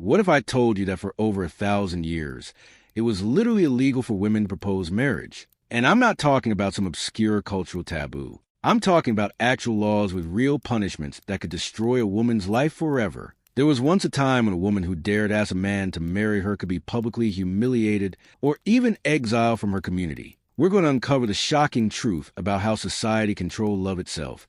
What if I told you that for over 1,000 years, it was literally illegal for women to propose marriage? And I'm not talking about some obscure cultural taboo. I'm talking about actual laws with real punishments that could destroy a woman's life forever. There was once a time when a woman who dared ask a man to marry her could be publicly humiliated or even exiled from her community. We're going to uncover the shocking truth about how society controlled love itself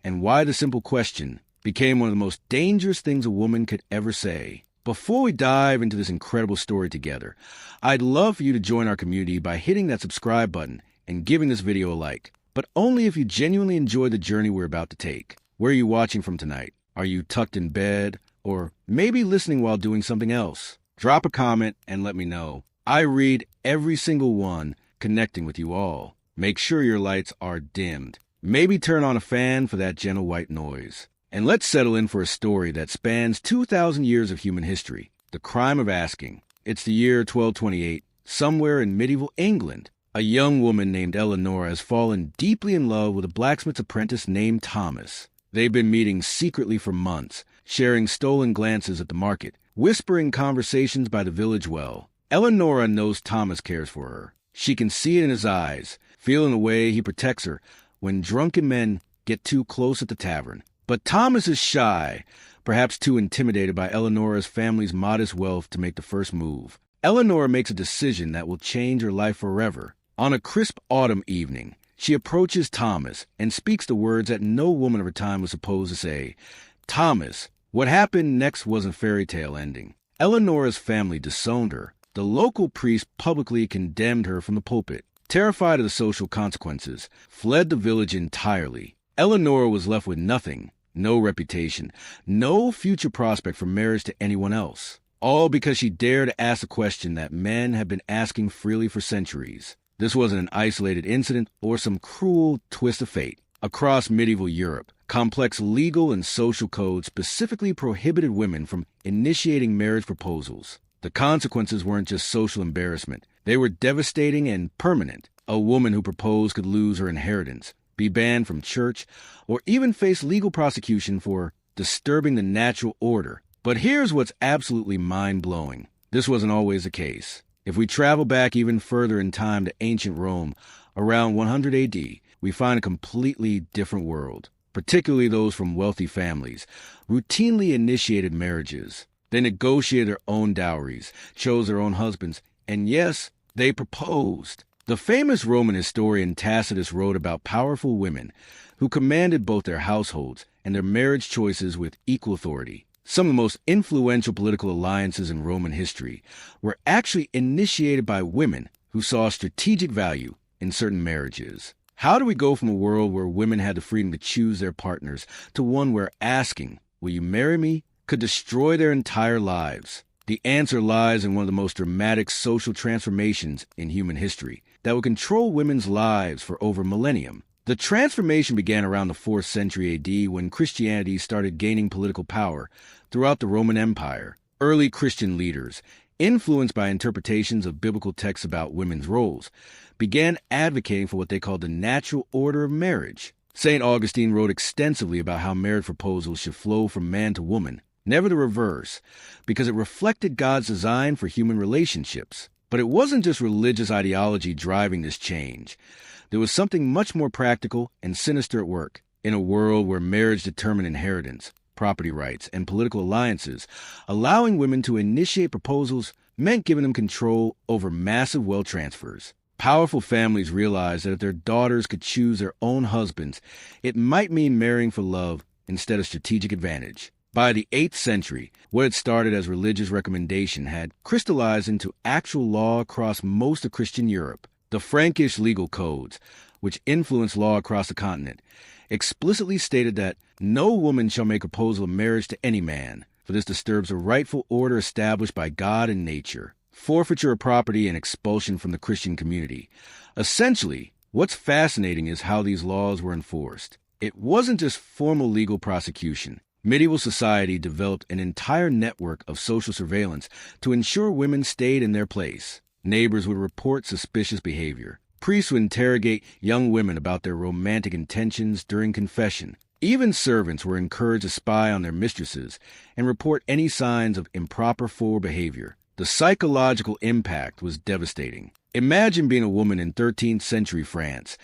and why the simple question became one of the most dangerous things a woman could ever say. Before we dive into this incredible story together, I'd love for you to join our community by hitting that subscribe button and giving this video a like, but only if you genuinely enjoy the journey we're about to take. Where are you watching from tonight? Are you tucked in bed? Or maybe listening while doing something else? Drop a comment and let me know. I read every single one, connecting with you all. Make sure your lights are dimmed. Maybe turn on a fan for that gentle white noise. And let's settle in for a story that spans 2,000 years of human history, the crime of asking. It's the year 1228, somewhere in medieval England. A young woman named Eleanor has fallen deeply in love with a blacksmith's apprentice named Thomas. They've been meeting secretly for months, sharing stolen glances at the market, whispering conversations by the village well. Eleanor knows Thomas cares for her. She can see it in his eyes, feeling the way he protects her when drunken men get too close at the tavern. But Thomas is shy, perhaps too intimidated by Eleanor's family's modest wealth to make the first move. Eleanor makes a decision that will change her life forever. On a crisp autumn evening, she approaches Thomas and speaks the words that no woman of her time was supposed to say. Thomas, what happened next wasn't fairy tale ending. Eleanor's family disowned her. The local priest publicly condemned her from the pulpit. Terrified of the social consequences, fled the village entirely. Eleanor was left with nothing. No reputation, no future prospect for marriage to anyone else. All because she dared to ask a question that men have been asking freely for centuries. This wasn't an isolated incident or some cruel twist of fate. Across medieval Europe, complex legal and social codes specifically prohibited women from initiating marriage proposals. The consequences weren't just social embarrassment. They were devastating and permanent. A woman who proposed could lose her inheritance, be banned from church, or even face legal prosecution for disturbing the natural order. But here's what's absolutely mind-blowing. This wasn't always the case. If we travel back even further in time to ancient Rome, around 100 AD, we find a completely different world. Particularly those from wealthy families, routinely initiated marriages. They negotiated their own dowries, chose their own husbands, and yes, they proposed. The famous Roman historian Tacitus wrote about powerful women who commanded both their households and their marriage choices with equal authority. Some of the most influential political alliances in Roman history were actually initiated by women who saw strategic value in certain marriages. How do we go from a world where women had the freedom to choose their partners to one where asking, "Will you marry me?" could destroy their entire lives? The answer lies in one of the most dramatic social transformations in human history that would control women's lives for over a millennium. The transformation began around the 4th century AD when Christianity started gaining political power throughout the Roman Empire. Early Christian leaders, influenced by interpretations of biblical texts about women's roles, began advocating for what they called the natural order of marriage. St. Augustine wrote extensively about how marriage proposals should flow from man to woman, never the reverse, because it reflected God's design for human relationships. But it wasn't just religious ideology driving this change. There was something much more practical and sinister at work. In a world where marriage determined inheritance, property rights, and political alliances, allowing women to initiate proposals meant giving them control over massive wealth transfers. Powerful families realized that if their daughters could choose their own husbands, it might mean marrying for love instead of strategic advantage. By the 8th century, what had started as religious recommendation had crystallized into actual law across most of Christian Europe. The Frankish legal codes, which influenced law across the continent, explicitly stated that no woman shall make a proposal of marriage to any man, for this disturbs the rightful order established by God and nature. Forfeiture of property and expulsion from the Christian community. Essentially, what's fascinating is how these laws were enforced. It wasn't just formal legal prosecution. Medieval society developed an entire network of social surveillance to ensure women stayed in their place. Neighbors would report suspicious behavior. Priests would interrogate young women about their romantic intentions during confession. Even servants were encouraged to spy on their mistresses and report any signs of improper forward behavior. The psychological impact was devastating. Imagine being a woman in 13th century France,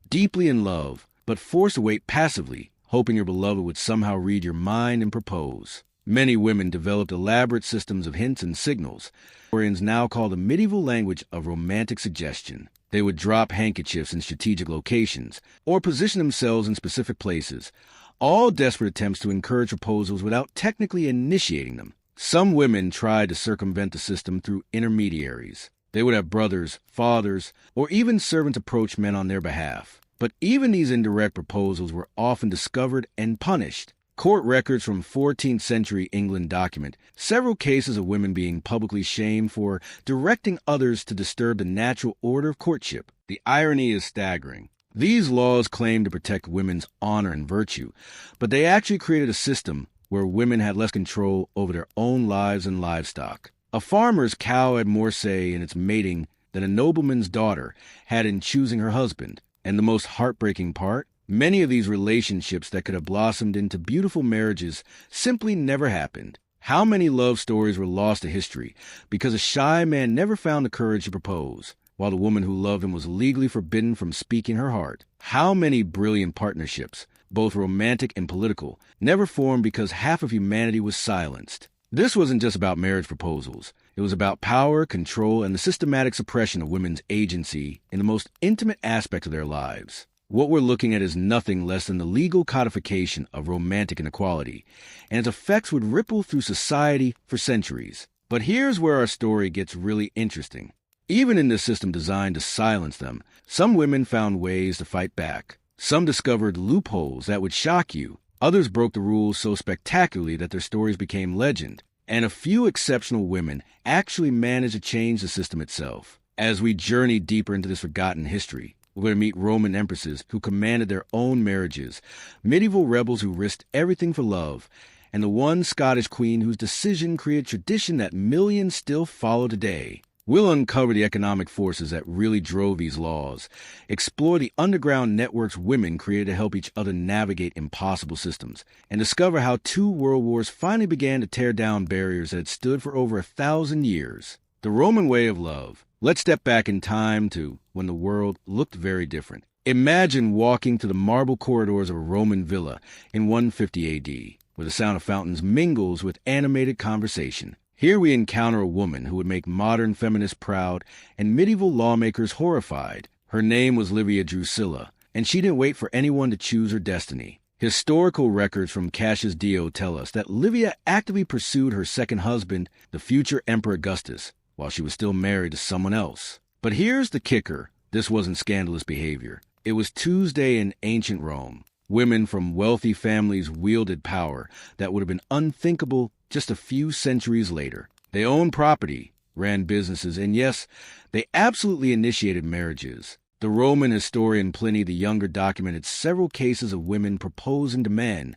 deeply in love, but forced to wait passively, hoping your beloved would somehow read your mind and propose. Many women developed elaborate systems of hints and signals, historians now call the medieval language of romantic suggestion. They would drop handkerchiefs in strategic locations, or position themselves in specific places, all desperate attempts to encourage proposals without technically initiating them. Some women tried to circumvent the system through intermediaries. They would have brothers, fathers, or even servants approach men on their behalf. But even these indirect proposals were often discovered and punished. Court records from 14th century England document several cases of women being publicly shamed for directing others to disturb the natural order of courtship. The irony is staggering. These laws claim to protect women's honor and virtue, but they actually created a system where women had less control over their own lives and livestock. A farmer's cow had more say in its mating than a nobleman's daughter had in choosing her husband. And the most heartbreaking part? Many of these relationships that could have blossomed into beautiful marriages simply never happened. How many love stories were lost to history because a shy man never found the courage to propose, while the woman who loved him was legally forbidden from speaking her heart? How many brilliant partnerships, both romantic and political, never formed because half of humanity was silenced? This wasn't just about marriage proposals. It was about power, control, and the systematic suppression of women's agency in the most intimate aspect of their lives. What we're looking at is nothing less than the legal codification of romantic inequality, and its effects would ripple through society for centuries. But here's where our story gets really interesting. Even in this system designed to silence them, some women found ways to fight back. Some discovered loopholes that would shock you. Others broke the rules so spectacularly that their stories became legend. And a few exceptional women actually managed to change the system itself. As we journey deeper into this forgotten history, we're going to meet Roman empresses who commanded their own marriages, medieval rebels who risked everything for love, and the one Scottish queen whose decision created tradition that millions still follow today. We'll uncover the economic forces that really drove these laws, explore the underground networks women created to help each other navigate impossible systems, and discover how 2 world wars finally began to tear down barriers that had stood for over 1,000 years. The Roman way of love. Let's step back in time to when the world looked very different. Imagine walking through the marble corridors of a Roman villa in 150 AD, where the sound of fountains mingles with animated conversation. Here we encounter a woman who would make modern feminists proud and medieval lawmakers horrified. Her name was Livia Drusilla, and she didn't wait for anyone to choose her destiny. Historical records from Cassius Dio tell us that Livia actively pursued her second husband, the future Emperor Augustus, while she was still married to someone else. But here's the kicker. This wasn't scandalous behavior. It was Tuesday in ancient Rome. Women from wealthy families wielded power that would have been unthinkable just a few centuries later. They owned property, ran businesses, and yes, they absolutely initiated marriages. The Roman historian Pliny the Younger documented several cases of women proposing to men,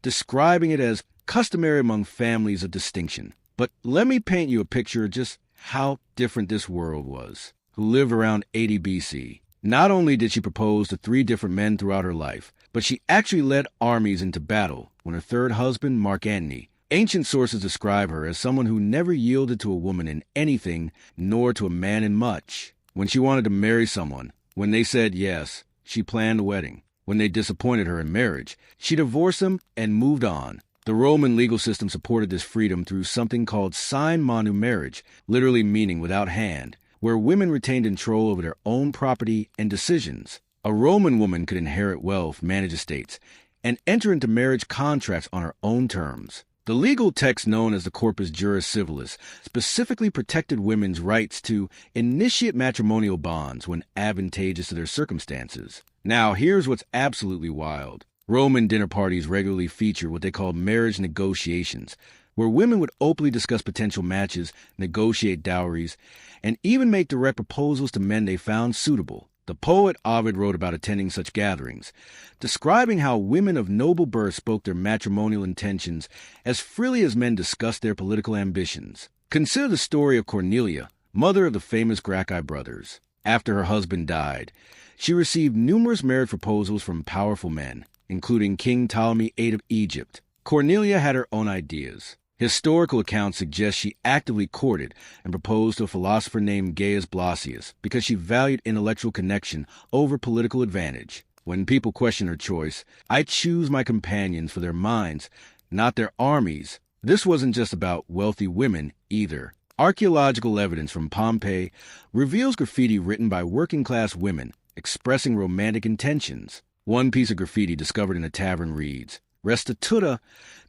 describing it as customary among families of distinction. But let me paint you a picture of just how different this world was, who lived around 80 BC. Not only did she propose to 3 different men throughout her life, but she actually led armies into battle when her third husband, Mark Antony. Ancient sources describe her as someone who never yielded to a woman in anything, nor to a man in much. When she wanted to marry someone, when they said yes, she planned a wedding. When they disappointed her in marriage, she divorced them and moved on. The Roman legal system supported this freedom through something called sine manu marriage, literally meaning without hand, where women retained control over their own property and decisions. A Roman woman could inherit wealth, manage estates, and enter into marriage contracts on her own terms. The legal text known as the Corpus Juris Civilis specifically protected women's rights to initiate matrimonial bonds when advantageous to their circumstances. Now, here's what's absolutely wild. Roman dinner parties regularly feature what they call marriage negotiations, where women would openly discuss potential matches, negotiate dowries, and even make direct proposals to men they found suitable. The poet Ovid wrote about attending such gatherings, describing how women of noble birth spoke their matrimonial intentions as freely as men discussed their political ambitions. Consider the story of Cornelia, mother of the famous Gracchi brothers. After her husband died, she received numerous marriage proposals from powerful men, including King Ptolemy VIII of Egypt. Cornelia had her own ideas. Historical accounts suggest she actively courted and proposed to a philosopher named Gaius Blasius because she valued intellectual connection over political advantage. When people question her choice, "I choose my companions for their minds, not their armies." This wasn't just about wealthy women either. Archaeological evidence from Pompeii reveals graffiti written by working-class women expressing romantic intentions. One piece of graffiti discovered in a tavern reads, "Restituta,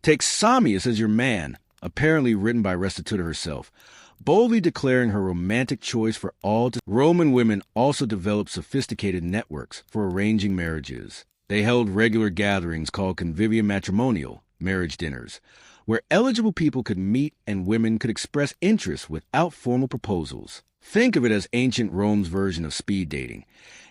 take Samius as your man," apparently written by Restituta herself, boldly declaring her romantic choice for all. Roman women also developed sophisticated networks for arranging marriages. They held regular gatherings called convivia matrimonial, marriage dinners, where eligible people could meet and women could express interest without formal proposals. Think of it as ancient Rome's version of speed dating,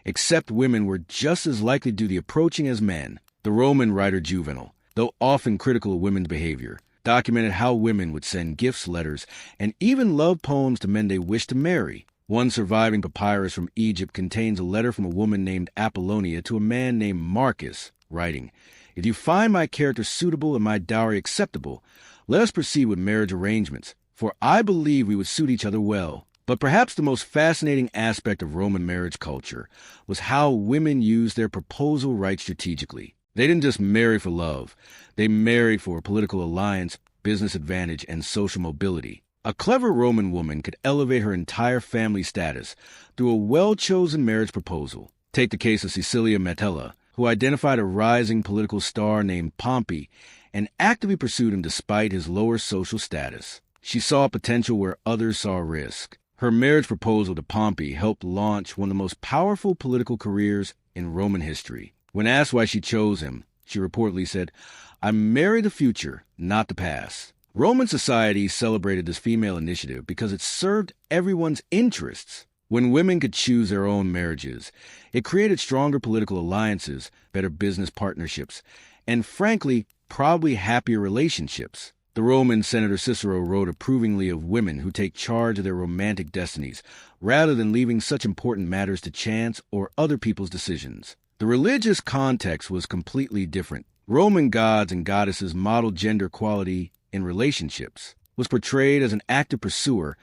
except women were just as likely to do the approaching as men. The Roman writer Juvenal, though often critical of women's behavior, documented how women would send gifts, letters, and even love poems to men they wished to marry. One surviving papyrus from Egypt contains a letter from a woman named Apollonia to a man named Marcus, writing, "If you find my character suitable and my dowry acceptable, let us proceed with marriage arrangements, for I believe we would suit each other well." But perhaps the most fascinating aspect of Roman marriage culture was how women used their proposal right strategically. They didn't just marry for love. They married for political alliance, business advantage, and social mobility. A clever Roman woman could elevate her entire family status through a well-chosen marriage proposal. Take the case of Cecilia Metella, who identified a rising political star named Pompey and actively pursued him despite his lower social status. She saw potential where others saw risk. Her marriage proposal to Pompey helped launch one of the most powerful political careers in Roman history. When asked why she chose him, she reportedly said, "I marry the future, not the past." Roman society celebrated this female initiative because it served everyone's interests. When women could choose their own marriages, it created stronger political alliances, better business partnerships, and frankly, probably happier relationships. The Roman Senator Cicero wrote approvingly of women who take charge of their romantic destinies, rather than leaving such important matters to chance or other people's decisions. The religious context was completely different. Roman gods and goddesses modeled gender equality in relationships, was portrayed as an active pursuer,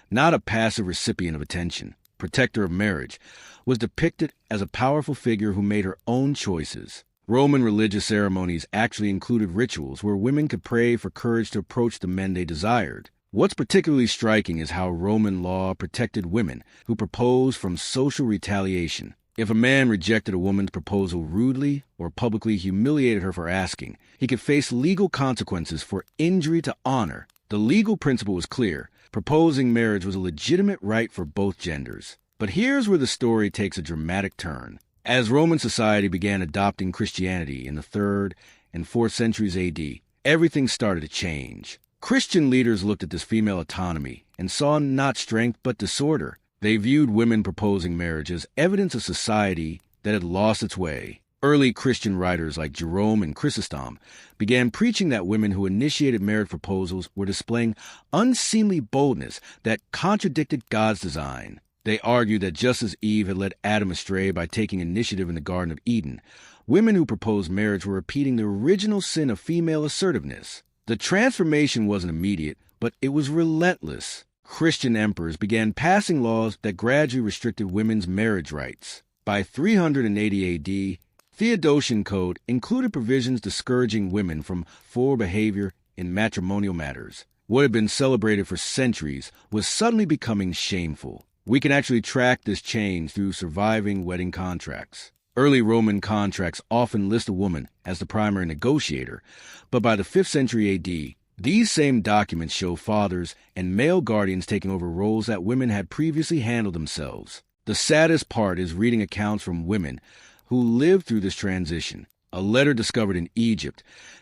not a passive recipient of attention. Protector of marriage, was depicted as a powerful figure who made her own choices. Roman religious ceremonies actually included rituals where women could pray for courage to approach the men they desired. What's particularly striking is how Roman law protected women who proposed from social retaliation. If a man rejected a woman's proposal rudely or publicly humiliated her for asking, he could face legal consequences for injury to honor. The legal principle was clear. Proposing marriage was a legitimate right for both genders. But here's where the story takes a dramatic turn. As Roman society began adopting Christianity in the 3rd and 4th centuries AD, everything started to change. Christian leaders looked at this female autonomy and saw not strength but disorder. They viewed women proposing marriage as evidence of society that had lost its way. Early Christian writers like Jerome and Chrysostom began preaching that women who initiated marriage proposals were displaying unseemly boldness that contradicted God's design. They argued that just as Eve had led Adam astray by taking initiative in the Garden of Eden, women who proposed marriage were repeating the original sin of female assertiveness. The transformation wasn't immediate, but it was relentless. Christian emperors began passing laws that gradually restricted women's marriage rights. By 380 AD, Theodosian Code included provisions discouraging women from forward behavior in matrimonial matters. What had been celebrated for centuries was suddenly becoming shameful. We can actually track this change through surviving wedding contracts. Early Roman contracts often list a woman as the primary negotiator, but by the 5th century AD, these same documents show fathers and male guardians taking over roles that women had previously handled themselves. The saddest part is reading accounts from women who lived through this transition. A letter discovered in Egypt,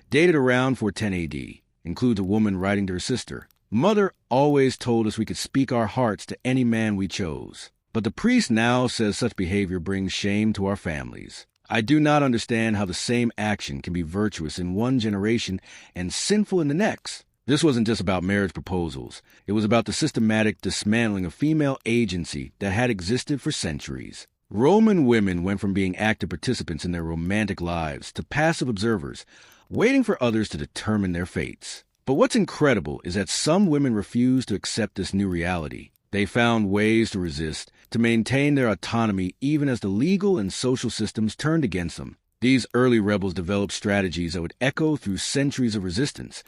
dated around 410 AD, includes a woman writing to her sister, "Mother always told us we could speak our hearts to any man we chose. But the priest now says such behavior brings shame to our families. I do not understand how the same action can be virtuous in one generation and sinful in the next." This wasn't just about marriage proposals. It was about the systematic dismantling of female agency that had existed for centuries. Roman women went from being active participants in their romantic lives to passive observers, waiting for others to determine their fates. But what's incredible is that some women refused to accept this new reality. They found ways to resist, to maintain their autonomy even as the legal and social systems turned against them. These early rebels developed strategies that would echo through centuries of resistance,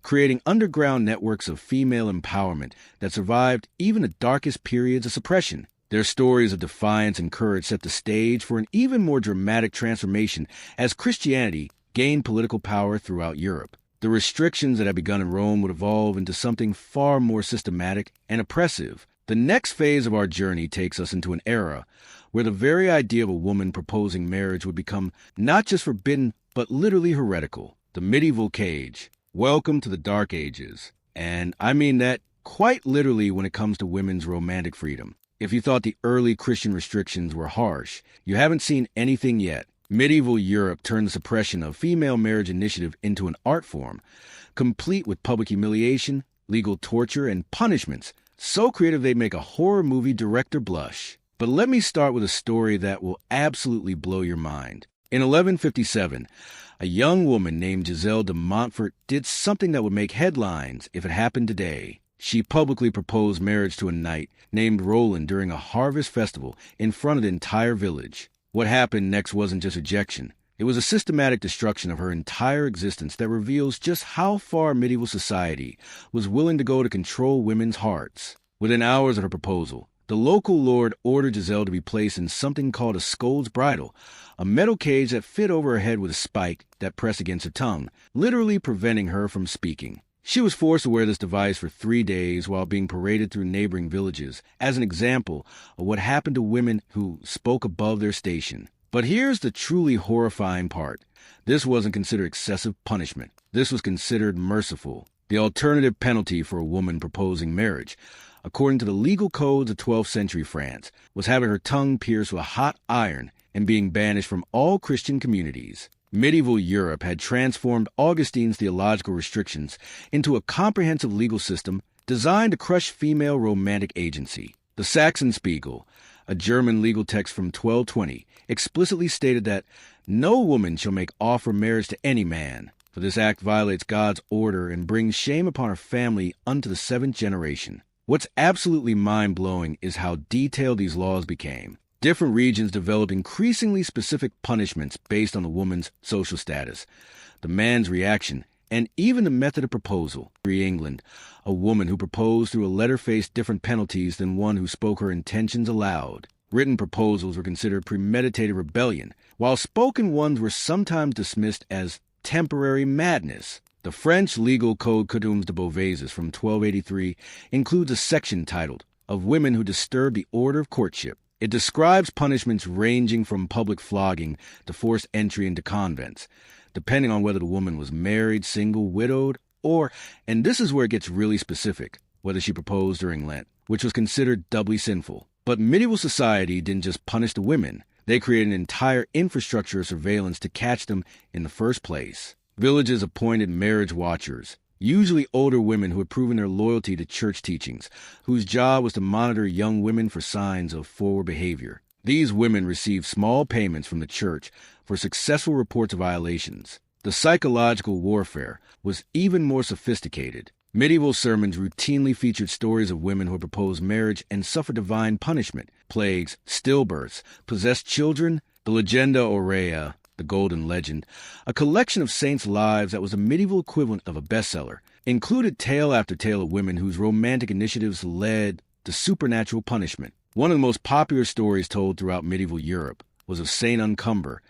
creating underground networks of female empowerment that survived even the darkest periods of suppression. Their stories of defiance and courage set the stage for an even more dramatic transformation as Christianity gained political power throughout Europe. The restrictions that had begun in Rome would evolve into something far more systematic and oppressive. The next phase of our journey takes us into an era where the very idea of a woman proposing marriage would become not just forbidden, but literally heretical. The medieval cage. Welcome to the Dark Ages. And I mean that quite literally when it comes to women's romantic freedom. If you thought the early Christian restrictions were harsh, you haven't seen anything yet. Medieval Europe turned the suppression of female marriage initiative into an art form, complete with public humiliation, legal torture, and punishments, so creative they'd make a horror movie director blush. But let me start with a story that will absolutely blow your mind. In 1157, a young woman named Giselle de Montfort did something that would make headlines if it happened today. She publicly proposed marriage to a knight named Roland during a harvest festival in front of the entire village. What happened next wasn't just rejection. It was a systematic destruction of her entire existence that reveals just how far medieval society was willing to go to control women's hearts. Within hours of her proposal, the local lord ordered Giselle to be placed in something called a scold's bridle, a metal cage that fit over her head with a spike that pressed against her tongue, literally preventing her from speaking. She was forced to wear this device for 3 days while being paraded through neighboring villages as an example of what happened to women who spoke above their station. But here's the truly horrifying part. This wasn't considered excessive punishment. This was considered merciful. The alternative penalty for a woman proposing marriage, according to the legal codes of 12th century France, was having her tongue pierced with a hot iron and being banished from all Christian communities. Medieval Europe had transformed Augustine's theological restrictions into a comprehensive legal system designed to crush female romantic agency. The Saxon Spiegel, a German legal text from 1220, explicitly stated that no woman shall make offer marriage to any man, for this act violates God's order and brings shame upon her family unto the 7th generation. What's absolutely mind-blowing is how detailed these laws became. Different regions developed increasingly specific punishments based on the woman's social status, the man's reaction, and even the method of proposal. In England, a woman who proposed through a letter faced different penalties than one who spoke her intentions aloud. Written proposals were considered premeditated rebellion, while spoken ones were sometimes dismissed as temporary madness. The French legal code Coutumes de Beauvaisis from 1283 includes a section titled, "Of Women Who Disturb the Order of Courtship." It describes punishments ranging from public flogging to forced entry into convents, depending on whether the woman was married, single, widowed, or, and this is where it gets really specific, whether she proposed during Lent, which was considered doubly sinful. But medieval society didn't just punish the women. They created an entire infrastructure of surveillance to catch them in the first place. Villages appointed marriage watchers, usually older women who had proven their loyalty to church teachings, whose job was to monitor young women for signs of forward behavior. These women received small payments from the church for successful reports of violations. The psychological warfare was even more sophisticated. Medieval sermons routinely featured stories of women who had proposed marriage and suffered divine punishment, plagues, stillbirths, possessed children. The Legenda Aurea, the Golden Legend, a collection of saints' lives that was a medieval equivalent of a bestseller, included tale after tale of women whose romantic initiatives led to supernatural punishment. One of the most popular stories told throughout medieval Europe was of Saint Uncumber,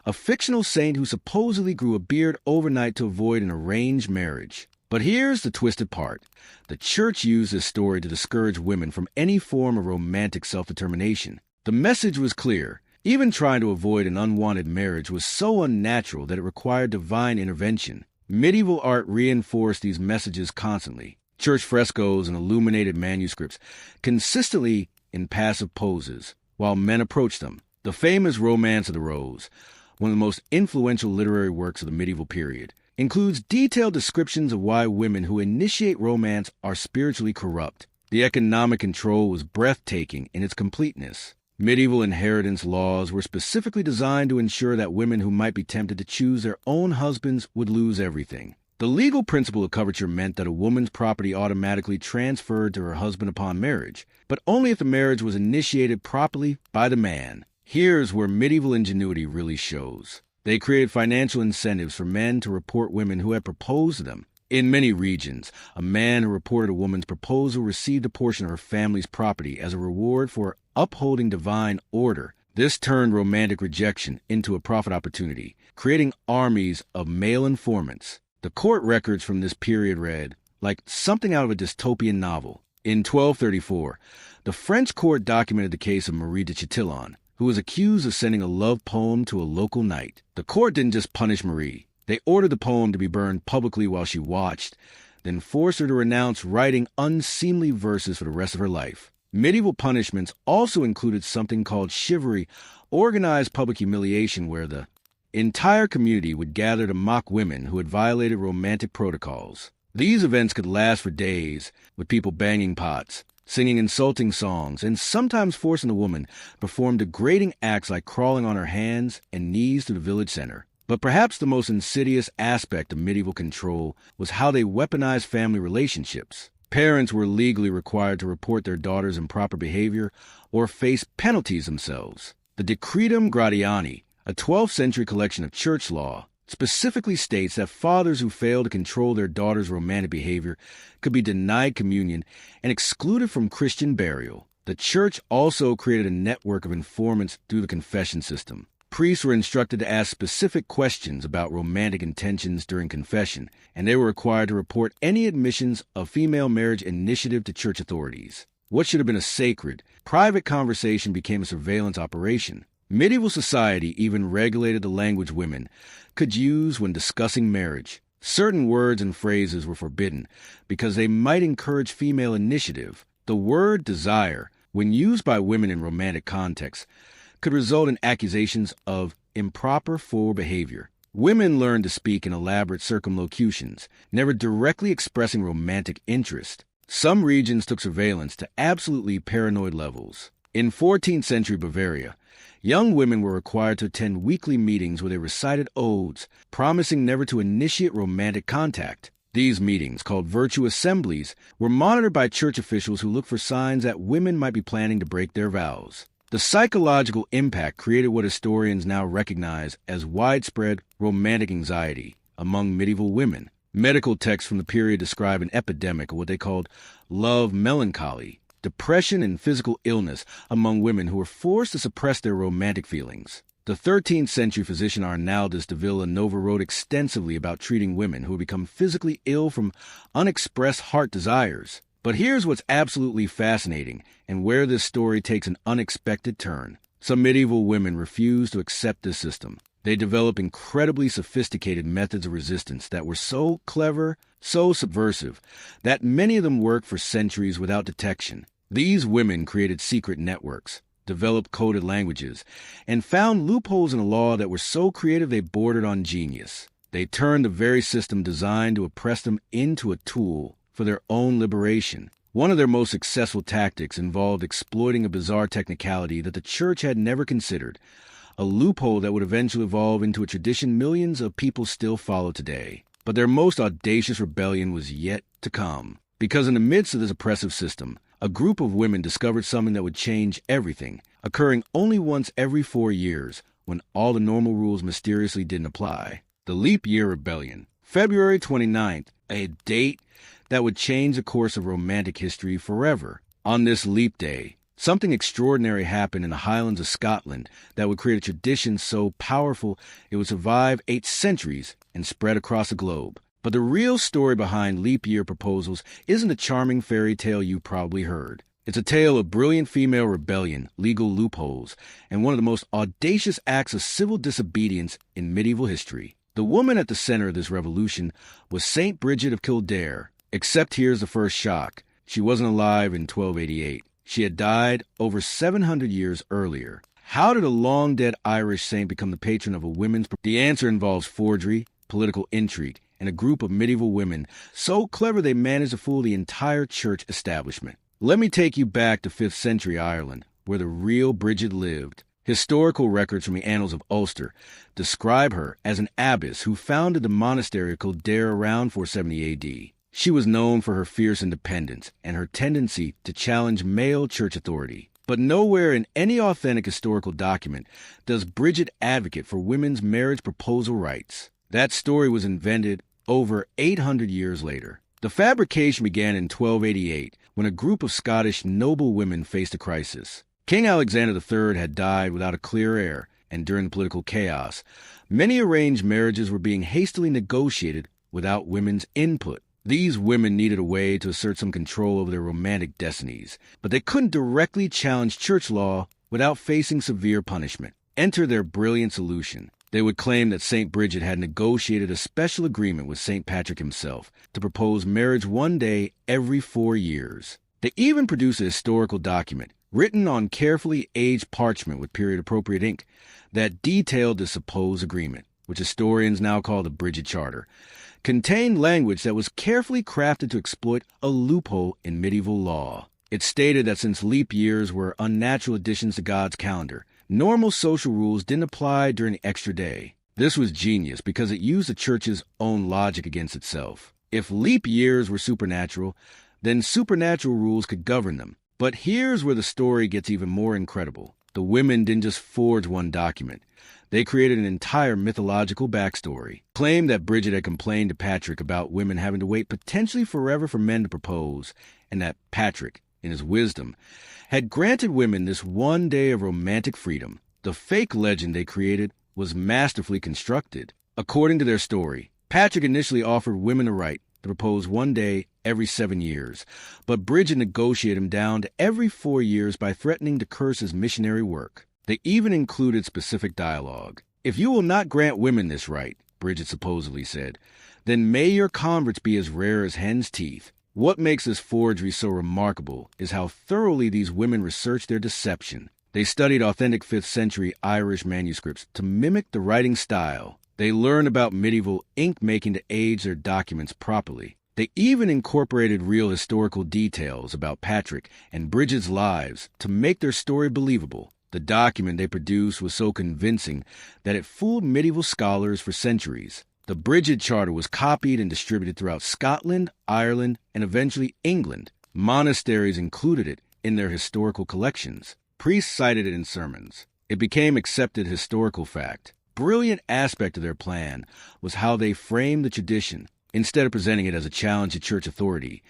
a fictional saint who supposedly grew a beard overnight to avoid an arranged marriage. But here's the twisted part. The church used this story to discourage women from any form of romantic self-determination. The message was clear. Even trying to avoid an unwanted marriage was so unnatural that it required divine intervention. Medieval art reinforced these messages constantly. Church frescoes and illuminated manuscripts, consistently in passive poses, while men approached them. The famous Romance of the Rose, one of the most influential literary works of the medieval period, includes detailed descriptions of why women who initiate romance are spiritually corrupt. The economic control was breathtaking in its completeness. Medieval inheritance laws were specifically designed to ensure that women who might be tempted to choose their own husbands would lose everything. The legal principle of coverture meant that a woman's property automatically transferred to her husband upon marriage, but only if the marriage was initiated properly by the man. Here's where medieval ingenuity really shows. They created financial incentives for men to report women who had proposed to them. In many regions, a man who reported a woman's proposal received a portion of her family's property as a reward for upholding divine order. This turned romantic rejection into a profit opportunity, creating armies of male informants. The court records from this period read like something out of a dystopian novel. In 1234, the French court documented the case of Marie de Chatillon, who was accused of sending a love poem to a local knight. The court didn't just punish Marie. They ordered the poem to be burned publicly while she watched, then forced her to renounce writing unseemly verses for the rest of her life. Medieval punishments also included something called chivalry, organized public humiliation where the entire community would gather to mock women who had violated romantic protocols. These events could last for days, with people banging pots, singing insulting songs, and sometimes forcing the woman to perform degrading acts like crawling on her hands and knees to the village center. But perhaps the most insidious aspect of medieval control was how they weaponized family relationships. Parents were legally required to report their daughters' improper behavior or face penalties themselves. The Decretum Gratiani, a 12th century collection of church law, specifically states that fathers who fail to control their daughters' romantic behavior could be denied communion and excluded from Christian burial. The church also created a network of informants through the confession system. Priests were instructed to ask specific questions about romantic intentions during confession, and they were required to report any admissions of female marriage initiative to church authorities. What should have been a sacred, private conversation became a surveillance operation. Medieval society even regulated the language women could use when discussing marriage. Certain words and phrases were forbidden because they might encourage female initiative. The word desire, when used by women in romantic contexts, could result in accusations of improper forward behavior. Women learned to speak in elaborate circumlocutions, never directly expressing romantic interest. Some regions took surveillance to absolutely paranoid levels. In 14th century Bavaria, young women were required to attend weekly meetings where they recited odes, promising never to initiate romantic contact. These meetings, called virtue assemblies, were monitored by church officials who looked for signs that women might be planning to break their vows. The psychological impact created what historians now recognize as widespread romantic anxiety among medieval women. Medical texts from the period describe an epidemic of what they called love melancholy, depression and physical illness among women who were forced to suppress their romantic feelings. The 13th century physician Arnaldus de Villanova wrote extensively about treating women who had become physically ill from unexpressed heart desires. But here's what's absolutely fascinating and where this story takes an unexpected turn. Some medieval women refused to accept this system. They developed incredibly sophisticated methods of resistance that were so clever, so subversive, that many of them worked for centuries without detection. These women created secret networks, developed coded languages, and found loopholes in the law that were so creative they bordered on genius. They turned the very system designed to oppress them into a tool for their own liberation. One of their most successful tactics involved exploiting a bizarre technicality that the church had never considered, a loophole that would eventually evolve into a tradition millions of people still follow today. But their most audacious rebellion was yet to come, because in the midst of this oppressive system, a group of women discovered something that would change everything, occurring only once every 4 years, when all the normal rules mysteriously didn't apply. The Leap Year Rebellion, February 29th, a date that would change the course of romantic history forever. On this leap day, something extraordinary happened in the Highlands of Scotland that would create a tradition so powerful it would survive 8 centuries and spread across the globe. But the real story behind leap year proposals isn't a charming fairy tale you probably heard. It's a tale of brilliant female rebellion, legal loopholes, and one of the most audacious acts of civil disobedience in medieval history. The woman at the center of this revolution was Saint Bridget of Kildare. Except here's the first shock. She wasn't alive in 1288. She had died over 700 years earlier. How did a long-dead Irish saint become the patron of a women's... The answer involves forgery, political intrigue, and a group of medieval women so clever they managed to fool the entire church establishment. Let me take you back to 5th century Ireland, where the real Bridget lived. Historical records from the Annals of Ulster describe her as an abbess who founded the monastery of Kildare around 470 A.D. She was known for her fierce independence and her tendency to challenge male church authority. But nowhere in any authentic historical document does Bridget advocate for women's marriage proposal rights. That story was invented over 800 years later. The fabrication began in 1288 when a group of Scottish noble women faced a crisis. King Alexander III had died without a clear heir, and during the political chaos, many arranged marriages were being hastily negotiated without women's input. These women needed a way to assert some control over their romantic destinies, but they couldn't directly challenge church law without facing severe punishment. Enter their brilliant solution. They would claim that St. Bridget had negotiated a special agreement with St. Patrick himself to propose marriage one day every 4 years. They even produced a historical document, written on carefully aged parchment with period-appropriate ink, that detailed the supposed agreement, which historians now call the Bridget Charter, contained language that was carefully crafted to exploit a loophole in medieval law. It stated that since leap years were unnatural additions to God's calendar, normal social rules didn't apply during the extra day. This was genius because it used the church's own logic against itself. If leap years were supernatural, then supernatural rules could govern them. But here's where the story gets even more incredible. The women didn't just forge one document. They created an entire mythological backstory. Claimed that Bridget had complained to Patrick about women having to wait potentially forever for men to propose, and that Patrick, in his wisdom, had granted women this one day of romantic freedom. The fake legend they created was masterfully constructed. According to their story, Patrick initially offered women the right to propose one day every 7 years, but Bridget negotiated him down to every 4 years by threatening to curse his missionary work. They even included specific dialogue. "If you will not grant women this right," Bridget supposedly said, "then may your converts be as rare as hen's teeth." What makes this forgery so remarkable is how thoroughly these women researched their deception. They studied authentic 5th century Irish manuscripts to mimic the writing style. They learned about medieval ink making to age their documents properly. They even incorporated real historical details about Patrick and Bridget's lives to make their story believable. The document they produced was so convincing that it fooled medieval scholars for centuries. The Bridget Charter was copied and distributed throughout Scotland, Ireland, and eventually England. Monasteries included it in their historical collections. Priests cited it in sermons. It became accepted historical fact. Brilliant aspect of their plan was how they framed the tradition. Instead of presenting it as a challenge to church authority,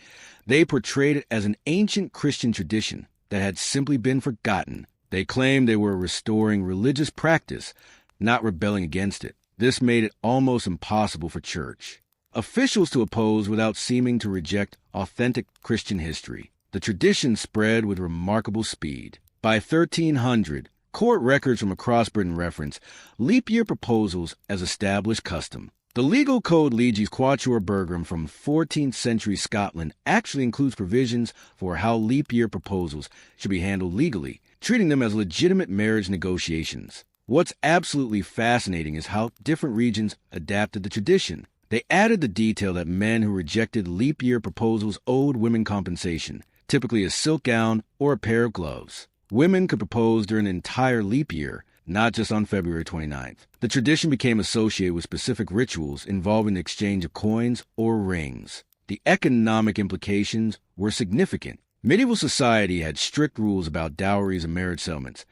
they portrayed it as an ancient Christian tradition that had simply been forgotten. They claimed they were restoring religious practice, not rebelling against it. This made it almost impossible for church officials to oppose without seeming to reject authentic Christian history. The tradition spread with remarkable speed. By 1300, court records from across Britain reference leap year proposals as established custom. The legal code Legis Quatuor Burgum from 14th century Scotland actually includes provisions for how leap year proposals should be handled legally, treating them as legitimate marriage negotiations. What's absolutely fascinating is how different regions adapted the tradition. They added the detail that men who rejected leap year proposals owed women compensation, typically a silk gown or a pair of gloves. Women could propose during an entire leap year, not just on February 29th. The tradition became associated with specific rituals involving the exchange of coins or rings. The economic implications were significant. Medieval society had strict rules about dowries and marriage settlements,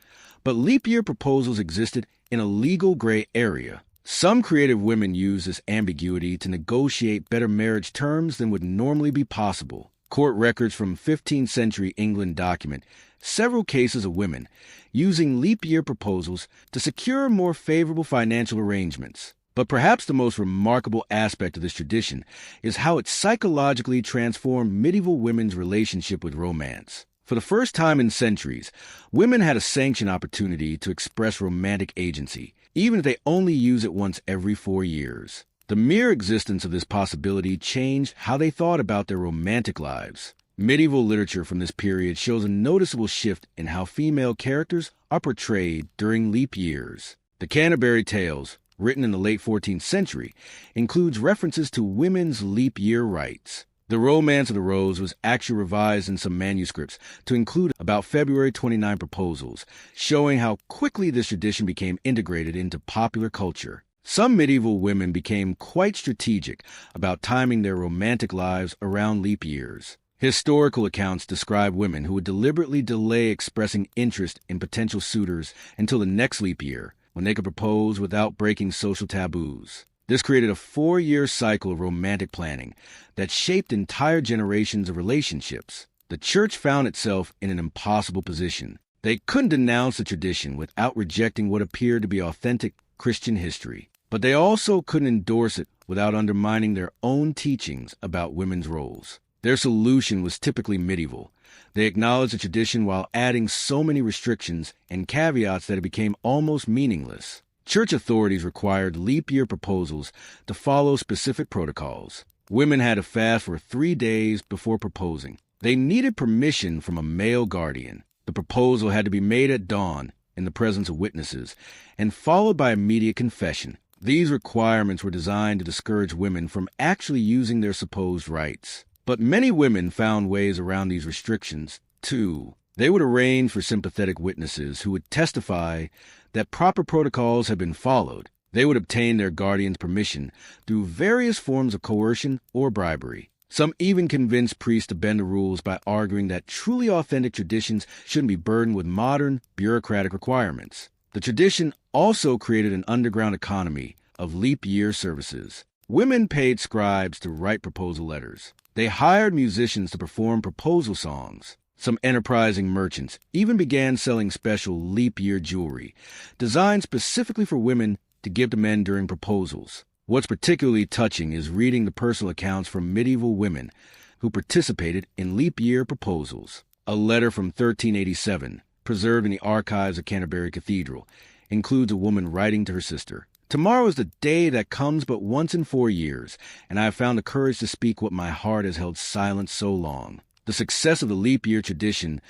but leap year proposals existed in a legal gray area. Some creative women used this ambiguity to negotiate better marriage terms than would normally be possible. Court records from 15th century England document several cases of women using leap year proposals to secure more favorable financial arrangements. But perhaps the most remarkable aspect of this tradition is how it psychologically transformed medieval women's relationship with romance. For the first time in centuries, women had a sanctioned opportunity to express romantic agency, even if they only use it once every 4 years. The mere existence of this possibility changed how they thought about their romantic lives. Medieval literature from this period shows a noticeable shift in how female characters are portrayed during leap years. The Canterbury Tales, written in the late 14th century, includes references to women's leap year rights. The Romance of the Rose was actually revised in some manuscripts to include about February 29 proposals, showing how quickly this tradition became integrated into popular culture. Some medieval women became quite strategic about timing their romantic lives around leap years. Historical accounts describe women who would deliberately delay expressing interest in potential suitors until the next leap year, when they could propose without breaking social taboos. This created a 4-year cycle of romantic planning that shaped entire generations of relationships. The church found itself in an impossible position. They couldn't denounce the tradition without rejecting what appeared to be authentic Christian history, but they also couldn't endorse it without undermining their own teachings about women's roles. Their solution was typically medieval. They acknowledged the tradition while adding so many restrictions and caveats that it became almost meaningless. Church authorities required leap year proposals to follow specific protocols. Women had to fast for 3 days before proposing. They needed permission from a male guardian. The proposal had to be made at dawn in the presence of witnesses and followed by immediate confession. These requirements were designed to discourage women from actually using their supposed rights. But many women found ways around these restrictions, too. They would arrange for sympathetic witnesses who would testify that proper protocols had been followed. They would obtain their guardian's permission through various forms of coercion or bribery. Some even convinced priests to bend the rules by arguing that truly authentic traditions shouldn't be burdened with modern, bureaucratic requirements. The tradition also created an underground economy of leap year services. Women paid scribes to write proposal letters. They hired musicians to perform proposal songs. Some enterprising merchants even began selling special leap year jewelry, designed specifically for women to give to men during proposals. What's particularly touching is reading the personal accounts from medieval women who participated in leap year proposals. A letter from 1387, preserved in the archives of Canterbury Cathedral, includes a woman writing to her sister, "Tomorrow is the day that comes but once in 4 years, and I have found the courage to speak what my heart has held silent so long." The success of the leap year tradition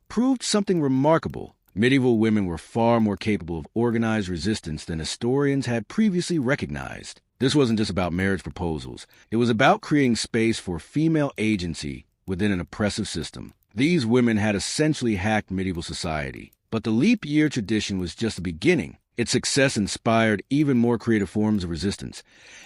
proved something remarkable. Medieval women were far more capable of organized resistance than historians had previously recognized. This wasn't just about marriage proposals. It was about creating space for female agency within an oppressive system. These women had essentially hacked medieval society. But the leap year tradition was just the beginning. Its success inspired even more creative forms of resistance,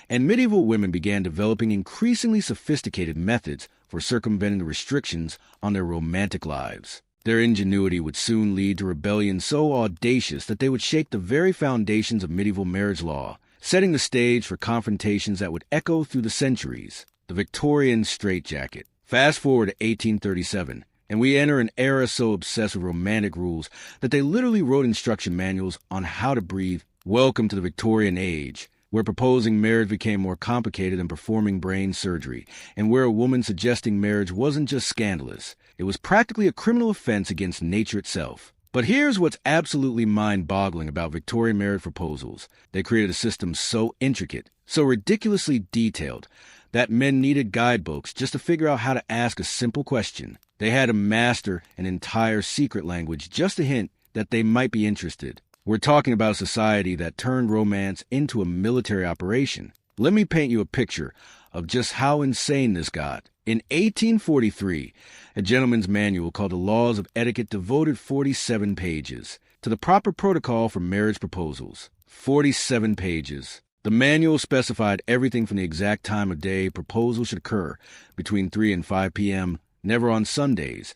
and medieval women began developing increasingly sophisticated methods for circumventing the restrictions on their romantic lives. Their ingenuity would soon lead to rebellions so audacious that they would shake the very foundations of medieval marriage law, setting the stage for confrontations that would echo through the centuries. The Victorian straitjacket. Fast forward to 1837, and we enter an era so obsessed with romantic rules that they literally wrote instruction manuals on how to breathe. Welcome to the Victorian age, where proposing marriage became more complicated than performing brain surgery, and where a woman suggesting marriage wasn't just scandalous, it was practically a criminal offense against nature itself. But here's what's absolutely mind-boggling about Victorian marriage proposals. They created a system so intricate, so ridiculously detailed, that men needed guidebooks just to figure out how to ask a simple question. They had to master an entire secret language just to hint that they might be interested. We're talking about a society that turned romance into a military operation. Let me paint you a picture of just how insane this got. In 1843, a gentleman's manual called The Laws of Etiquette devoted 47 pages to the proper protocol for marriage proposals. 47 pages. The manual specified everything from the exact time of day proposals should occur, between 3 and 5 p.m., never on Sundays,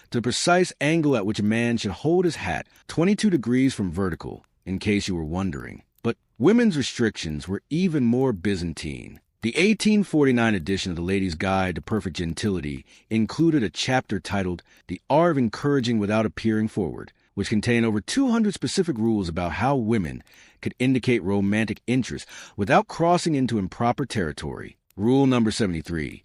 to the precise angle at which a man should hold his hat 22 degrees from vertical, in case you were wondering. But women's restrictions were even more Byzantine. The 1849 edition of the Lady's Guide to Perfect Gentility included a chapter titled The Art of Encouraging Without Appearing Forward, which contained over 200 specific rules about how women could indicate romantic interest without crossing into improper territory. Rule number 73,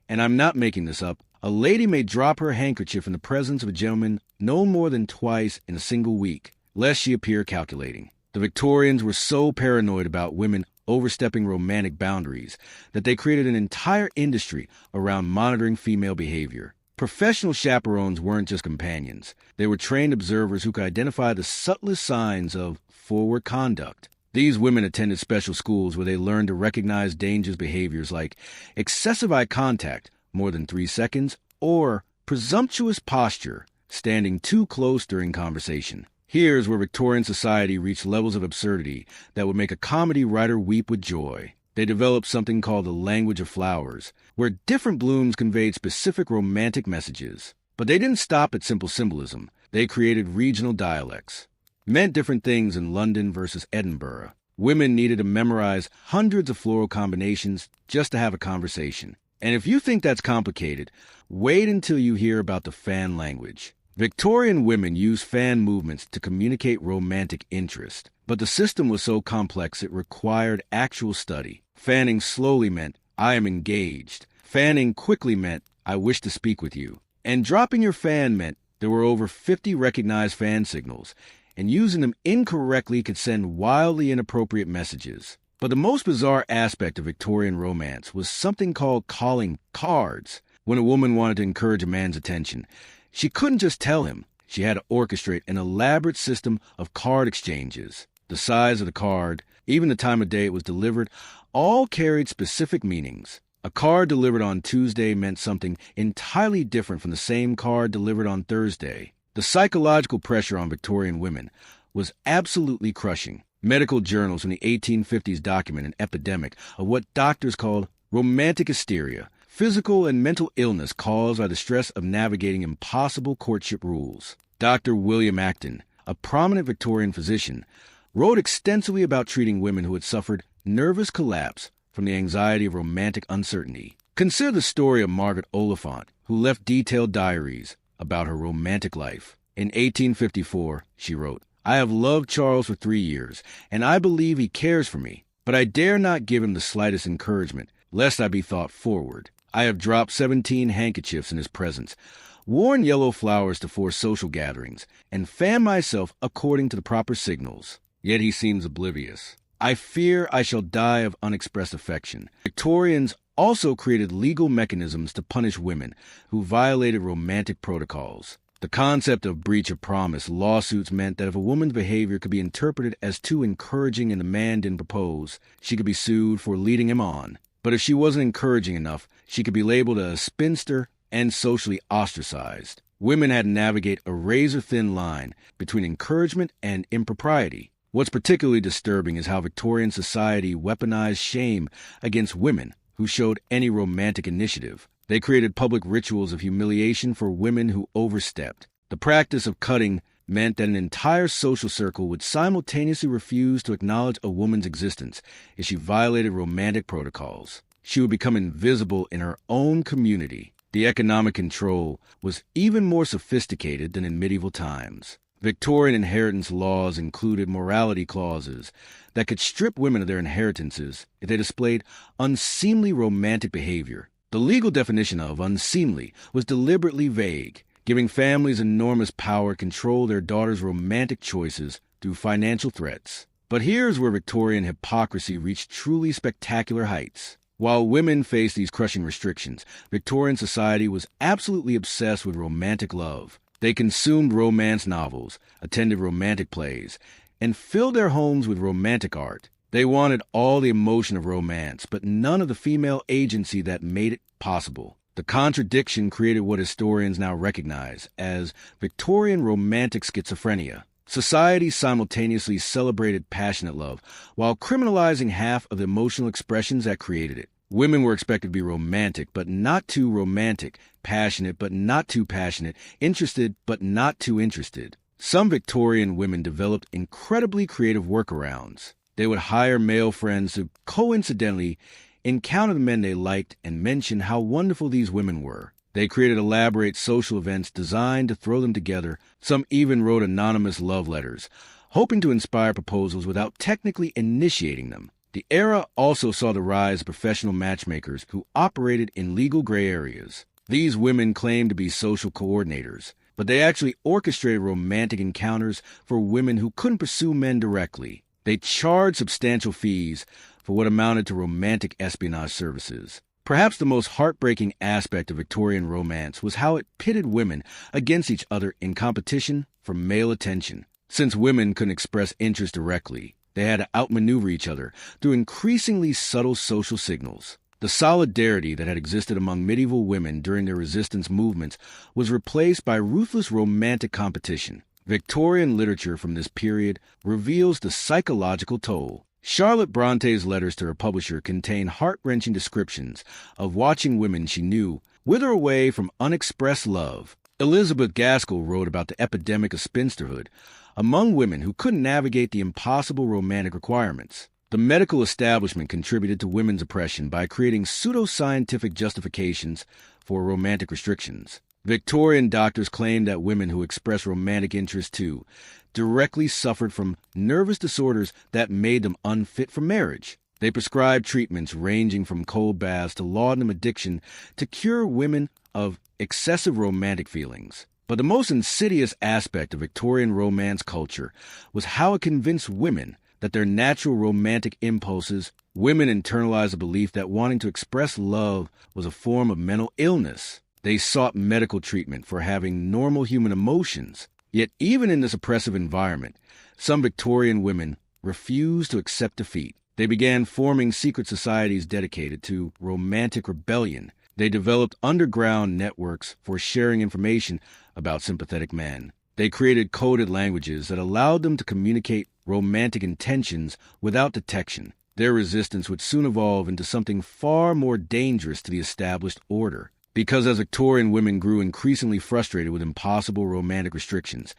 and I'm not making this up, a lady may drop her handkerchief in the presence of a gentleman no more than twice in a single week, lest she appear calculating. The Victorians were so paranoid about women overstepping romantic boundaries that they created an entire industry around monitoring female behavior. Professional chaperones weren't just companions. They were trained observers who could identify the subtlest signs of forward conduct. These women attended special schools where they learned to recognize dangerous behaviors like excessive eye contact more than 3 seconds, or presumptuous posture, standing too close during conversation. Here's where Victorian society reached levels of absurdity that would make a comedy writer weep with joy. They developed something called the language of flowers, where different blooms conveyed specific romantic messages. But they didn't stop at simple symbolism. They created regional dialects. Meant different things in London versus Edinburgh. Women needed to memorize hundreds of floral combinations just to have a conversation. And if you think that's complicated, wait until you hear about the fan language. Victorian women used fan movements to communicate romantic interest, but the system was so complex it required actual study. Fanning slowly meant, I am engaged. Fanning quickly meant, I wish to speak with you. And dropping your fan meant there were over 50 recognized fan signals, and using them incorrectly could send wildly inappropriate messages. But the most bizarre aspect of Victorian romance was something called calling cards. When a woman wanted to encourage a man's attention, she couldn't just tell him. She had to orchestrate an elaborate system of card exchanges. The size of the card, even the time of day it was delivered, all carried specific meanings. A card delivered on Tuesday meant something entirely different from the same card delivered on Thursday. The psychological pressure on Victorian women was absolutely crushing. Medical journals from the 1850s document an epidemic of what doctors called romantic hysteria, physical and mental illness caused by the stress of navigating impossible courtship rules. Dr. William Acton, a prominent Victorian physician, wrote extensively about treating women who had suffered nervous collapse from the anxiety of romantic uncertainty. Consider the story of Margaret Oliphant, who left detailed diaries about her romantic life. In 1854, she wrote, I have loved Charles for 3 years, and I believe he cares for me, but I dare not give him the slightest encouragement, lest I be thought forward. I have dropped 17 handkerchiefs in his presence, worn yellow flowers to 4 social gatherings, and fanned myself according to the proper signals. Yet he seems oblivious. I fear I shall die of unexpressed affection. Victorians also created legal mechanisms to punish women who violated romantic protocols. The concept of breach of promise lawsuits meant that if a woman's behavior could be interpreted as too encouraging and the man didn't propose, she could be sued for leading him on. But if she wasn't encouraging enough, she could be labeled a spinster and socially ostracized. Women had to navigate a razor-thin line between encouragement and impropriety. What's particularly disturbing is how Victorian society weaponized shame against women who showed any romantic initiative. They created public rituals of humiliation for women who overstepped. The practice of cutting meant that an entire social circle would simultaneously refuse to acknowledge a woman's existence if she violated romantic protocols. She would become invisible in her own community. The economic control was even more sophisticated than in medieval times. Victorian inheritance laws included morality clauses that could strip women of their inheritances if they displayed unseemly romantic behavior. The legal definition of unseemly was deliberately vague, giving families enormous power to control their daughters' romantic choices through financial threats. But here's where Victorian hypocrisy reached truly spectacular heights. While women faced these crushing restrictions, Victorian society was absolutely obsessed with romantic love. They consumed romance novels, attended romantic plays, and filled their homes with romantic art. They wanted all the emotion of romance, but none of the female agency that made it possible. The contradiction created what historians now recognize as Victorian romantic schizophrenia. Society simultaneously celebrated passionate love while criminalizing half of the emotional expressions that created it. Women were expected to be romantic, but not too romantic, passionate, but not too passionate, interested, but not too interested. Some Victorian women developed incredibly creative workarounds. They would hire male friends to coincidentally encounter the men they liked and mention how wonderful these women were. They created elaborate social events designed to throw them together. Some even wrote anonymous love letters, hoping to inspire proposals without technically initiating them. The era also saw the rise of professional matchmakers who operated in legal gray areas. These women claimed to be social coordinators, but they actually orchestrated romantic encounters for women who couldn't pursue men directly. They charged substantial fees for what amounted to romantic espionage services. Perhaps the most heartbreaking aspect of Victorian romance was how it pitted women against each other in competition for male attention. Since women couldn't express interest directly, they had to outmaneuver each other through increasingly subtle social signals. The solidarity that had existed among medieval women during their resistance movements was replaced by ruthless romantic competition. Victorian literature from this period reveals the psychological toll. Charlotte Bronte's letters to her publisher contain heart-wrenching descriptions of watching women she knew wither away from unexpressed love. Elizabeth Gaskell wrote about the epidemic of spinsterhood among women who couldn't navigate the impossible romantic requirements. The medical establishment contributed to women's oppression by creating pseudoscientific justifications for romantic restrictions. Victorian doctors claimed that women who expressed romantic interest too directly suffered from nervous disorders that made them unfit for marriage. They prescribed treatments ranging from cold baths to laudanum addiction to cure women of excessive romantic feelings. But the most insidious aspect of Victorian romance culture was how it convinced women that their natural romantic impulses. Women internalized the belief that wanting to express love was a form of mental illness. They sought medical treatment for having normal human emotions. Yet even in this oppressive environment, some Victorian women refused to accept defeat. They began forming secret societies dedicated to romantic rebellion. They developed underground networks for sharing information about sympathetic men. They created coded languages that allowed them to communicate romantic intentions without detection. Their resistance would soon evolve into something far more dangerous to the established order. Because as Victorian women grew increasingly frustrated with impossible romantic restrictions,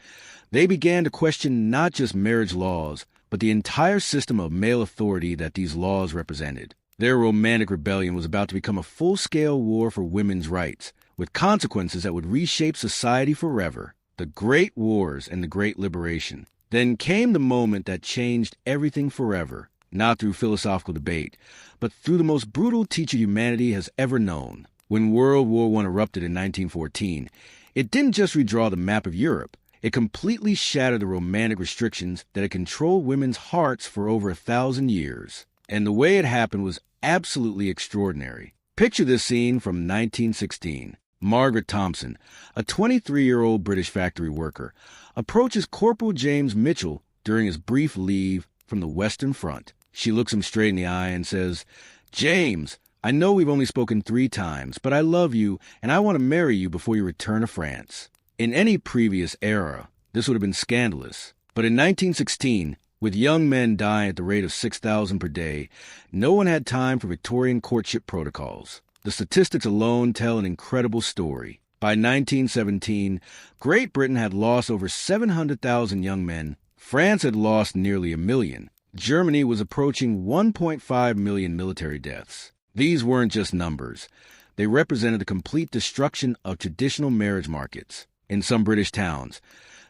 they began to question not just marriage laws, but the entire system of male authority that these laws represented. Their romantic rebellion was about to become a full-scale war for women's rights, with consequences that would reshape society forever. The Great Wars and the Great Liberation. Then came the moment that changed everything forever, not through philosophical debate, but through the most brutal teacher humanity has ever known. When World War I erupted in 1914, it didn't just redraw the map of Europe. It completely shattered the romantic restrictions that had controlled women's hearts for over 1,000 years. And the way it happened was absolutely extraordinary. Picture this scene from 1916. Margaret Thompson, a 23-year-old British factory worker, approaches Corporal James Mitchell during his brief leave from the Western Front. She looks him straight in the eye and says, "James, I know we've only spoken 3 times, but I love you and I want to marry you before you return to France." In any previous era, this would have been scandalous. But in 1916, with young men dying at the rate of 6,000 per day, no one had time for Victorian courtship protocols. The statistics alone tell an incredible story. By 1917, Great Britain had lost over 700,000 young men. France had lost nearly 1 million. Germany was approaching 1.5 million military deaths. These weren't just numbers. They represented the complete destruction of traditional marriage markets. In some British towns,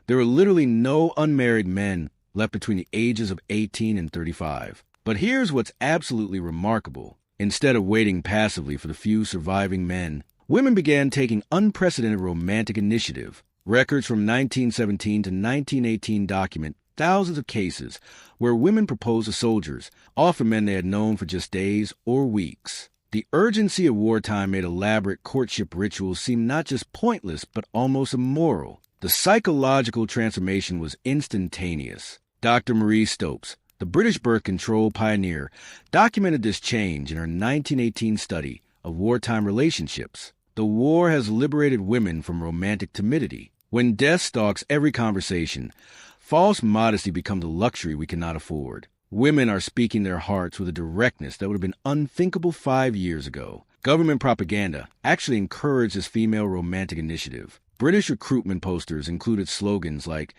there were literally no unmarried men left between the ages of 18 and 35. But here's what's absolutely remarkable. Instead of waiting passively for the few surviving men, women began taking unprecedented romantic initiative. Records from 1917 to 1918 document thousands of cases where women proposed to soldiers, often men they had known for just days or weeks. The urgency of wartime made elaborate courtship rituals seem not just pointless, but almost immoral. The psychological transformation was instantaneous. Dr. Marie Stopes, the British birth control pioneer, documented this change in her 1918 study of wartime relationships. The war has liberated women from romantic timidity. When death stalks every conversation, false modesty becomes a luxury we cannot afford. Women are speaking their hearts with a directness that would have been unthinkable 5 years ago. Government propaganda actually encouraged this female romantic initiative. British recruitment posters included slogans like,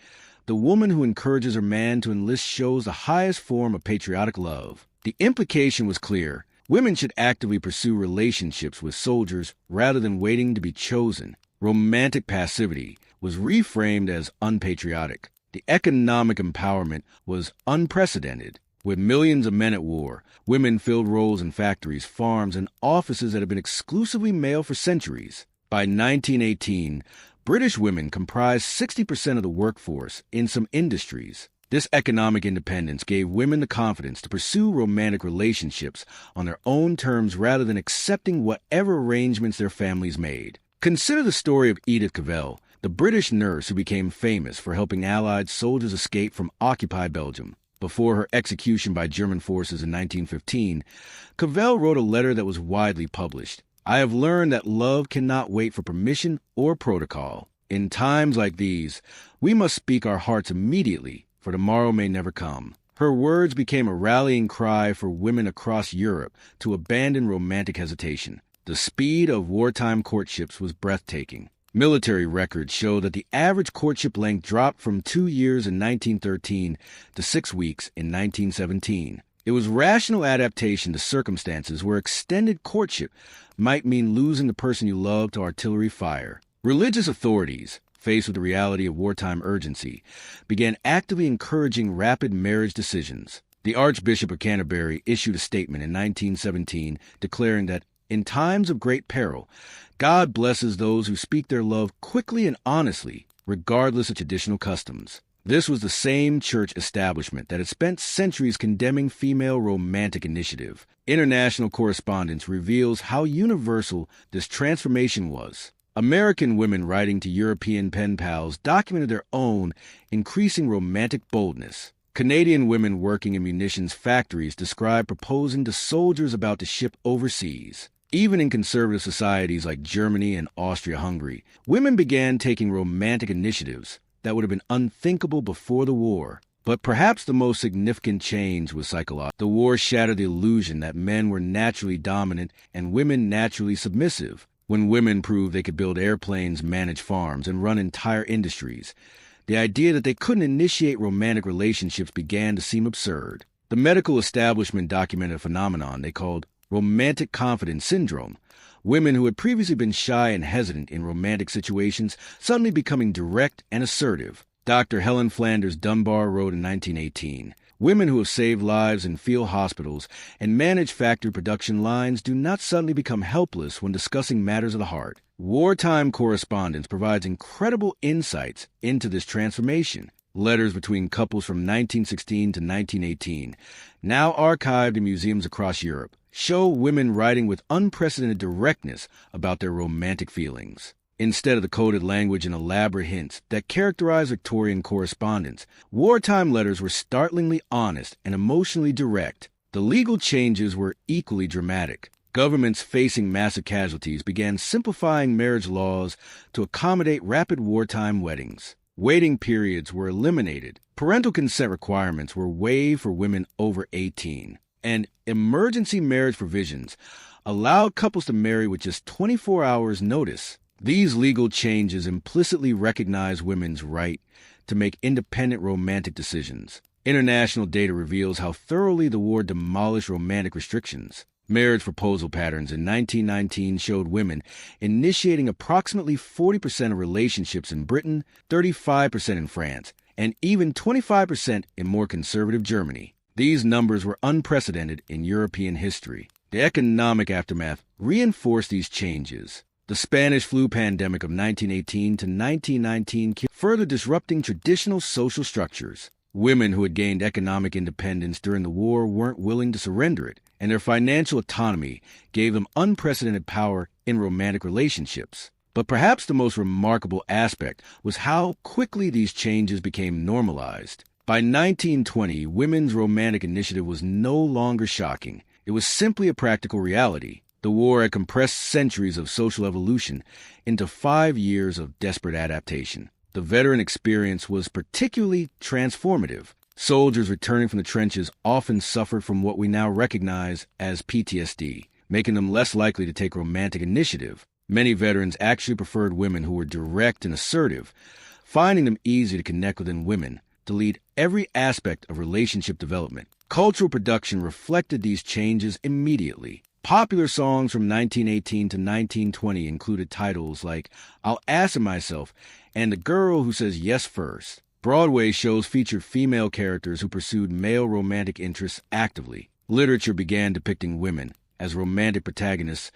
"The woman who encourages her man to enlist shows the highest form of patriotic love." The implication was clear. Women should actively pursue relationships with soldiers rather than waiting to be chosen. Romantic passivity was reframed as unpatriotic. The economic empowerment was unprecedented. With millions of men at war, women filled roles in factories, farms, and offices that had been exclusively male for centuries. By 1918, British women comprised 60% of the workforce in some industries. This economic independence gave women the confidence to pursue romantic relationships on their own terms rather than accepting whatever arrangements their families made. Consider the story of Edith Cavell, the British nurse who became famous for helping Allied soldiers escape from occupied Belgium. Before her execution by German forces in 1915, Cavell wrote a letter that was widely published. I have learned that love cannot wait for permission or protocol. In times like these, we must speak our hearts immediately, for tomorrow may never come. Her words became a rallying cry for women across Europe to abandon romantic hesitation. The speed of wartime courtships was breathtaking. Military records show that the average courtship length dropped from 2 years in 1913 to 6 weeks in 1917. It was rational adaptation to circumstances where extended courtship might mean losing the person you love to artillery fire. Religious authorities, faced with the reality of wartime urgency, began actively encouraging rapid marriage decisions. The Archbishop of Canterbury issued a statement in 1917 declaring that in times of great peril, God blesses those who speak their love quickly and honestly, regardless of traditional customs. This was the same church establishment that had spent centuries condemning female romantic initiative. International correspondence reveals how universal this transformation was. American women writing to European pen pals documented their own increasing romantic boldness. Canadian women working in munitions factories described proposing to soldiers about to ship overseas. Even in conservative societies like Germany and Austria-Hungary, women began taking romantic initiatives that would have been unthinkable before the war. But perhaps the most significant change was psychological. The war shattered the illusion that men were naturally dominant and women naturally submissive. When women proved they could build airplanes, manage farms, and run entire industries, the idea that they couldn't initiate romantic relationships began to seem absurd. The medical establishment documented a phenomenon they called romantic confidence syndrome. Women who had previously been shy and hesitant in romantic situations suddenly becoming direct and assertive. Dr. Helen Flanders Dunbar wrote in 1918, "Women who have saved lives in field hospitals and managed factory production lines do not suddenly become helpless when discussing matters of the heart." Wartime correspondence provides incredible insights into this transformation. Letters between couples from 1916 to 1918, now archived in museums across Europe, show women writing with unprecedented directness about their romantic feelings. Instead of the coded language and elaborate hints that characterized Victorian correspondence, wartime letters were startlingly honest and emotionally direct. The legal changes were equally dramatic. Governments facing massive casualties began simplifying marriage laws to accommodate rapid wartime weddings. Waiting periods were eliminated. Parental consent requirements were waived for women over 18. And emergency marriage provisions allowed couples to marry with just 24 hours' notice. These legal changes implicitly recognize women's right to make independent romantic decisions. International data reveals how thoroughly the war demolished romantic restrictions. Marriage proposal patterns in 1919 showed women initiating approximately 40% of relationships in Britain, 35% in France, and even 25% in more conservative Germany. These numbers were unprecedented in European history. The economic aftermath reinforced these changes. The Spanish flu pandemic of 1918 to 1919 further disrupting traditional social structures. Women who had gained economic independence during the war weren't willing to surrender it, and their financial autonomy gave them unprecedented power in romantic relationships. But perhaps the most remarkable aspect was how quickly these changes became normalized. By 1920, women's romantic initiative was no longer shocking. It was simply a practical reality. The war had compressed centuries of social evolution into 5 years of desperate adaptation. The veteran experience was particularly transformative. Soldiers returning from the trenches often suffered from what we now recognize as PTSD, making them less likely to take romantic initiative. Many veterans actually preferred women who were direct and assertive, finding them easy to connect with than women to lead every aspect of relationship development. Cultural production reflected these changes immediately. Popular songs from 1918 to 1920 included titles like "I'll Answer Myself" and "The Girl Who Says Yes First." Broadway shows featured female characters who pursued male romantic interests actively. Literature began depicting women as romantic protagonists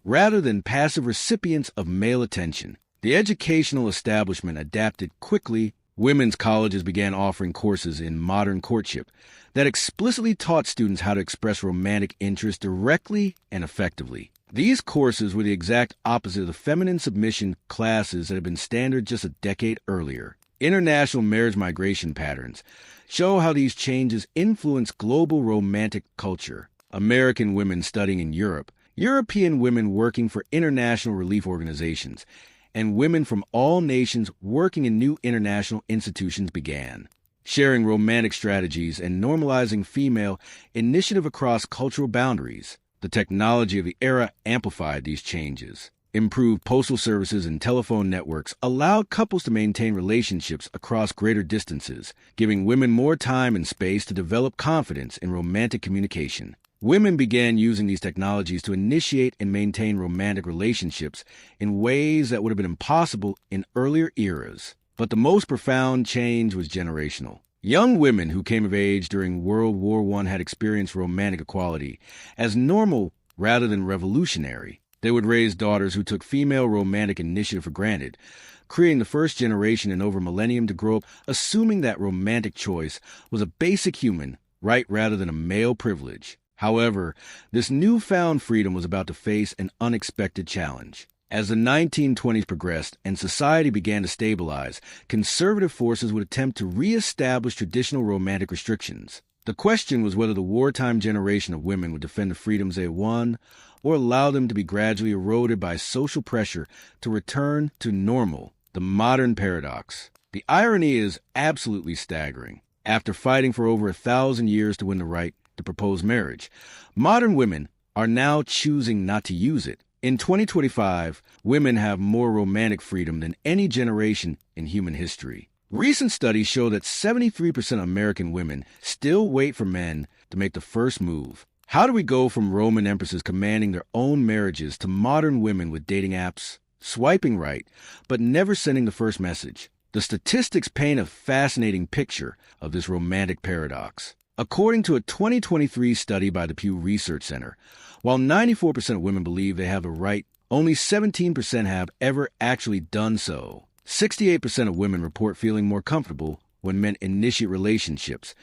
rather than passive recipients of male attention. The educational establishment adapted quickly. Women's colleges began offering courses in modern courtship that explicitly taught students how to express romantic interest directly and effectively. These courses were the exact opposite of the feminine submission classes that had been standard just a decade earlier. International marriage migration patterns show how these changes influence global romantic culture. American women studying in Europe, European women working for international relief organizations, and women from all nations working in new international institutions began. Sharing romantic strategies and normalizing female initiative across cultural boundaries. The technology of the era amplified these changes. Improved postal services and telephone networks allowed couples to maintain relationships across greater distances, giving women more time and space to develop confidence in romantic communication. Women began using these technologies to initiate and maintain romantic relationships in ways that would have been impossible in earlier eras. But the most profound change was generational. Young women who came of age during World War I had experienced romantic equality as normal rather than revolutionary. They would raise daughters who took female romantic initiative for granted, creating the first generation in over a millennium to grow up assuming that romantic choice was a basic human right rather than a male privilege. However, this newfound freedom was about to face an unexpected challenge. As the 1920s progressed and society began to stabilize, conservative forces would attempt to re-establish traditional romantic restrictions. The question was whether the wartime generation of women would defend the freedoms they had won or allow them to be gradually eroded by social pressure to return to normal, the modern paradox. The irony is absolutely staggering. After fighting for over 1,000 years to win the right to propose marriage, modern women are now choosing not to use it. In 2025, women have more romantic freedom than any generation in human history. Recent studies show that 73% of American women still wait for men to make the first move. How do we go from Roman empresses commanding their own marriages to modern women with dating apps, swiping right, but never sending the first message? The statistics paint a fascinating picture of this romantic paradox. According to a 2023 study by the Pew Research Center, while 94% of women believe they have the right, only 17% have ever actually done so. 68% of women report feeling more comfortable when men initiate relationships,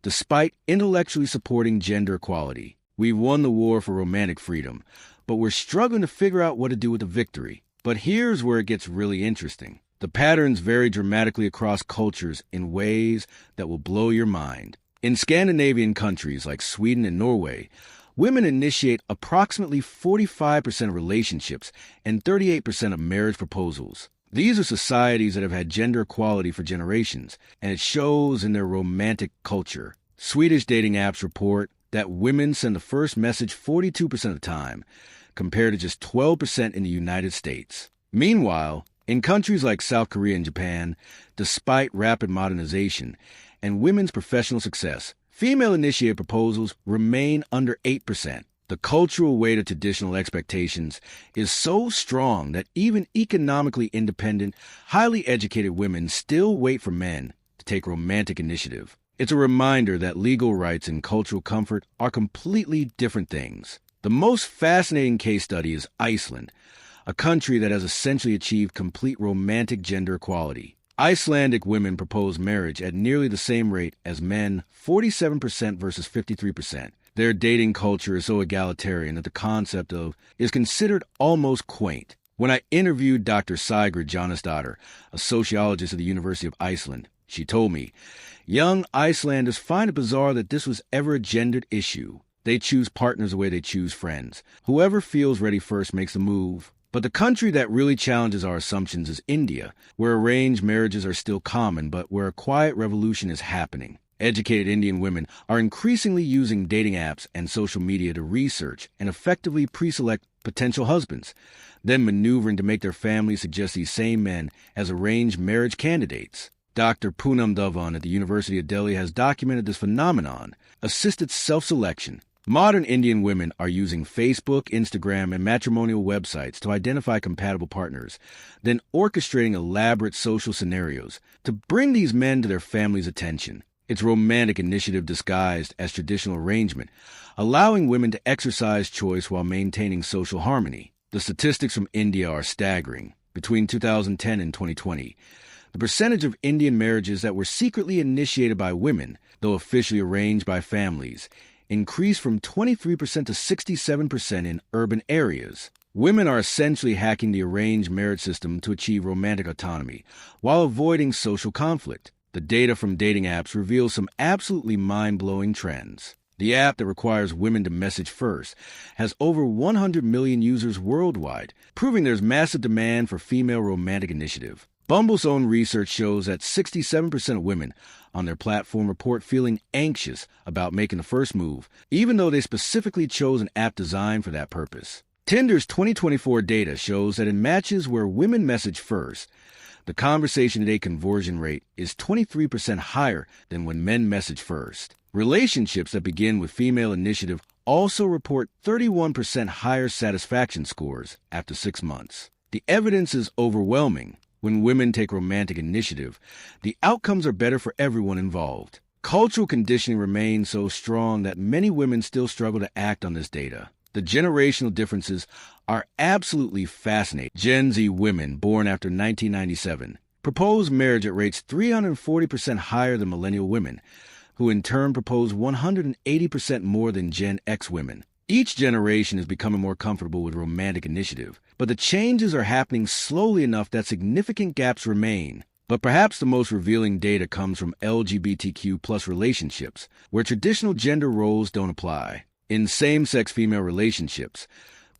despite intellectually supporting gender equality. We've won the war for romantic freedom, but we're struggling to figure out what to do with the victory. But here's where it gets really interesting. The patterns vary dramatically across cultures in ways that will blow your mind. In Scandinavian countries like Sweden and Norway, women initiate approximately 45% of relationships and 38% of marriage proposals. These are societies that have had gender equality for generations, and it shows in their romantic culture. Swedish dating apps report that women send the first message 42% of the time, compared to just 12% in the United States. Meanwhile, in countries like South Korea and Japan, despite rapid modernization and women's professional success, female-initiated proposals remain under 8%. The cultural weight of traditional expectations is so strong that even economically independent, highly educated women still wait for men to take romantic initiative. It's a reminder that legal rights and cultural comfort are completely different things. The most fascinating case study is Iceland, a country that has essentially achieved complete romantic gender equality. Icelandic women propose marriage at nearly the same rate as men, 47% versus 53%. Their dating culture is so egalitarian that the concept of is considered almost quaint. When I interviewed Dr. Sigrid Jonasdottir, a sociologist at the University of Iceland, she told me, young Icelanders find it bizarre that this was ever a gendered issue. They choose partners the way they choose friends. Whoever feels ready first makes the move. But the country that really challenges our assumptions is India, where arranged marriages are still common, but where a quiet revolution is happening. Educated Indian women are increasingly using dating apps and social media to research and effectively pre-select potential husbands, then maneuvering to make their families suggest these same men as arranged marriage candidates. Dr. Poonam Dhawan at the University of Delhi has documented this phenomenon, assisted self-selection. Modern Indian women are using Facebook, Instagram, and matrimonial websites to identify compatible partners, then orchestrating elaborate social scenarios to bring these men to their families' attention. It's romantic initiative disguised as traditional arrangement, allowing women to exercise choice while maintaining social harmony. The statistics from India are staggering. Between 2010 and 2020, the percentage of Indian marriages that were secretly initiated by women, though officially arranged by families, increased from 23% to 67% in urban areas. Women are essentially hacking the arranged marriage system to achieve romantic autonomy while avoiding social conflict. The data from dating apps reveals some absolutely mind-blowing trends. The app that requires women to message first has over 100 million users worldwide, proving there's massive demand for female romantic initiative. Bumble's own research shows that 67% of women on their platform report feeling anxious about making the first move, even though they specifically chose an app designed for that purpose. Tinder's 2024 data shows that in matches where women message first, the conversation-to-date conversion rate is 23% higher than when men message first. Relationships that begin with female initiative also report 31% higher satisfaction scores after 6 months. The evidence is overwhelming. When women take romantic initiative, the outcomes are better for everyone involved. Cultural conditioning remains so strong that many women still struggle to act on this data. The generational differences are absolutely fascinating. Gen Z women born after 1997 propose marriage at rates 340% higher than millennial women, who in turn propose 180% more than Gen X women. Each generation is becoming more comfortable with romantic initiative, but the changes are happening slowly enough that significant gaps remain. But perhaps the most revealing data comes from LGBTQ+ relationships, where traditional gender roles don't apply. In same-sex female relationships,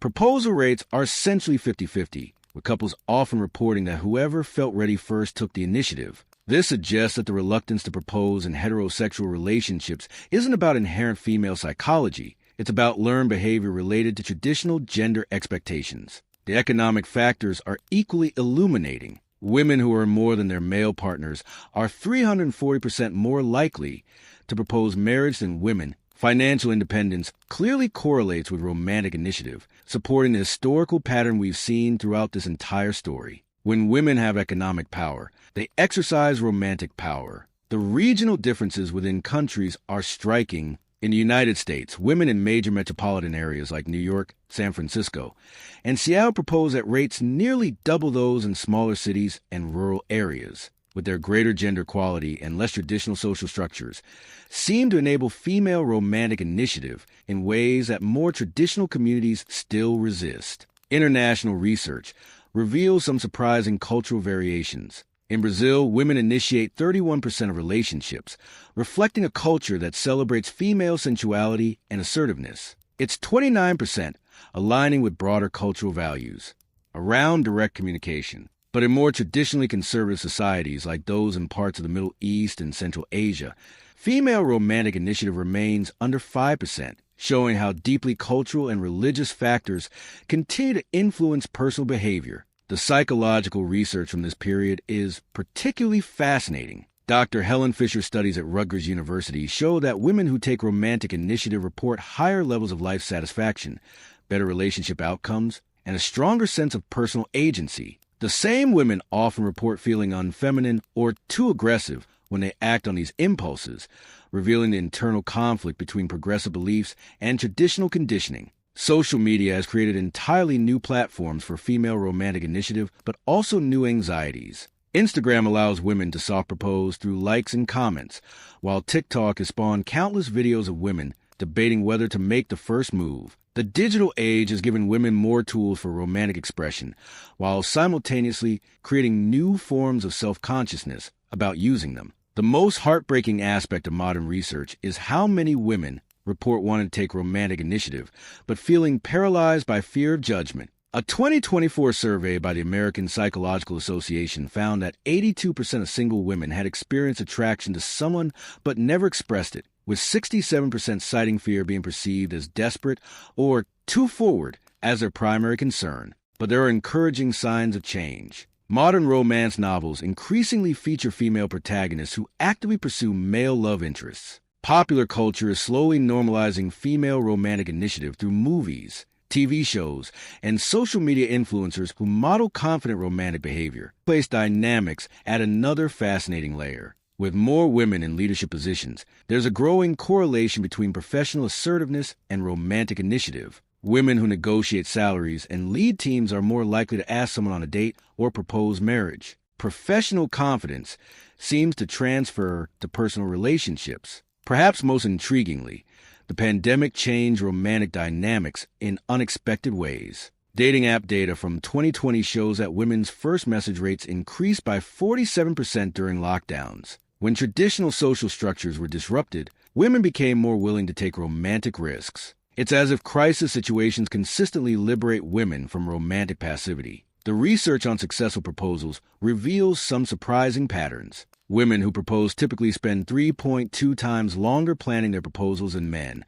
proposal rates are essentially 50-50, with couples often reporting that whoever felt ready first took the initiative. This suggests that the reluctance to propose in heterosexual relationships isn't about inherent female psychology. It's about learned behavior related to traditional gender expectations. The economic factors are equally illuminating. Women who earn more than their male partners are 340% more likely to propose marriage than women. Financial independence clearly correlates with romantic initiative, supporting the historical pattern we've seen throughout this entire story. When women have economic power, they exercise romantic power. The regional differences within countries are striking. In the United States, women in major metropolitan areas like New York, San Francisco, and Seattle propose at rates nearly double those in smaller cities and rural areas. With their greater gender equality and less traditional social structures, seem to enable female romantic initiative in ways that more traditional communities still resist. International research reveals some surprising cultural variations. In Brazil, women initiate 31% of relationships, reflecting a culture that celebrates female sensuality and assertiveness. It's 29%, aligning with broader cultural values around direct communication. But in more traditionally conservative societies like those in parts of the Middle East and Central Asia, female romantic initiative remains under 5%, showing how deeply cultural and religious factors continue to influence personal behavior. The psychological research from this period is particularly fascinating. Dr. Helen Fisher's studies at Rutgers University show that women who take romantic initiative report higher levels of life satisfaction, better relationship outcomes, and a stronger sense of personal agency. The same women often report feeling unfeminine or too aggressive when they act on these impulses, revealing the internal conflict between progressive beliefs and traditional conditioning. Social media has created entirely new platforms for female romantic initiative, but also new anxieties. Instagram allows women to soft propose through likes and comments, while TikTok has spawned countless videos of women debating whether to make the first move. The digital age has given women more tools for romantic expression, while simultaneously creating new forms of self-consciousness about using them. The most heartbreaking aspect of modern research is how many women report wanting to take romantic initiative, but feeling paralyzed by fear of judgment. A 2024 survey by the American Psychological Association found that 82% of single women had experienced attraction to someone but never expressed it, with 67% citing fear being perceived as desperate or too forward as their primary concern. But there are encouraging signs of change. Modern romance novels increasingly feature female protagonists who actively pursue male love interests. Popular culture is slowly normalizing female romantic initiative through movies, TV shows, and social media influencers who model confident romantic behavior. Place dynamics add another fascinating layer. With more women in leadership positions, there's a growing correlation between professional assertiveness and romantic initiative. Women who negotiate salaries and lead teams are more likely to ask someone on a date or propose marriage. Professional confidence seems to transfer to personal relationships. Perhaps most intriguingly, the pandemic changed romantic dynamics in unexpected ways. Dating app data from 2020 shows that women's first message rates increased by 47% during lockdowns. When traditional social structures were disrupted, women became more willing to take romantic risks. It's as if crisis situations consistently liberate women from romantic passivity. The research on successful proposals reveals some surprising patterns. Women who propose typically spend 3.2 times longer planning their proposals than men,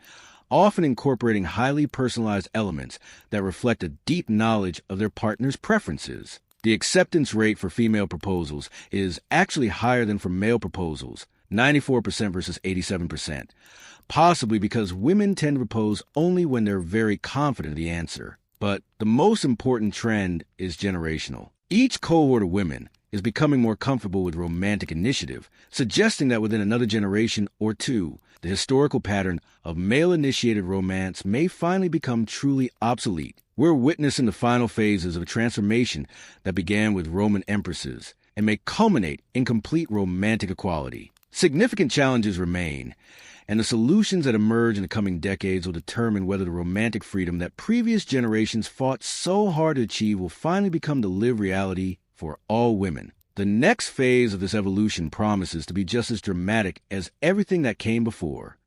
often incorporating highly personalized elements that reflect a deep knowledge of their partner's preferences. The acceptance rate for female proposals is actually higher than for male proposals, 94% versus 87%, possibly because women tend to propose only when they're very confident of the answer. But the most important trend is generational. Each cohort of women is becoming more comfortable with romantic initiative, suggesting that within another generation or two, the historical pattern of male-initiated romance may finally become truly obsolete. We're witnessing the final phases of a transformation that began with Roman empresses and may culminate in complete romantic equality. Significant challenges remain, and the solutions that emerge in the coming decades will determine whether the romantic freedom that previous generations fought so hard to achieve will finally become the lived reality for all women. The next phase of this evolution promises to be just as dramatic as everything that came before.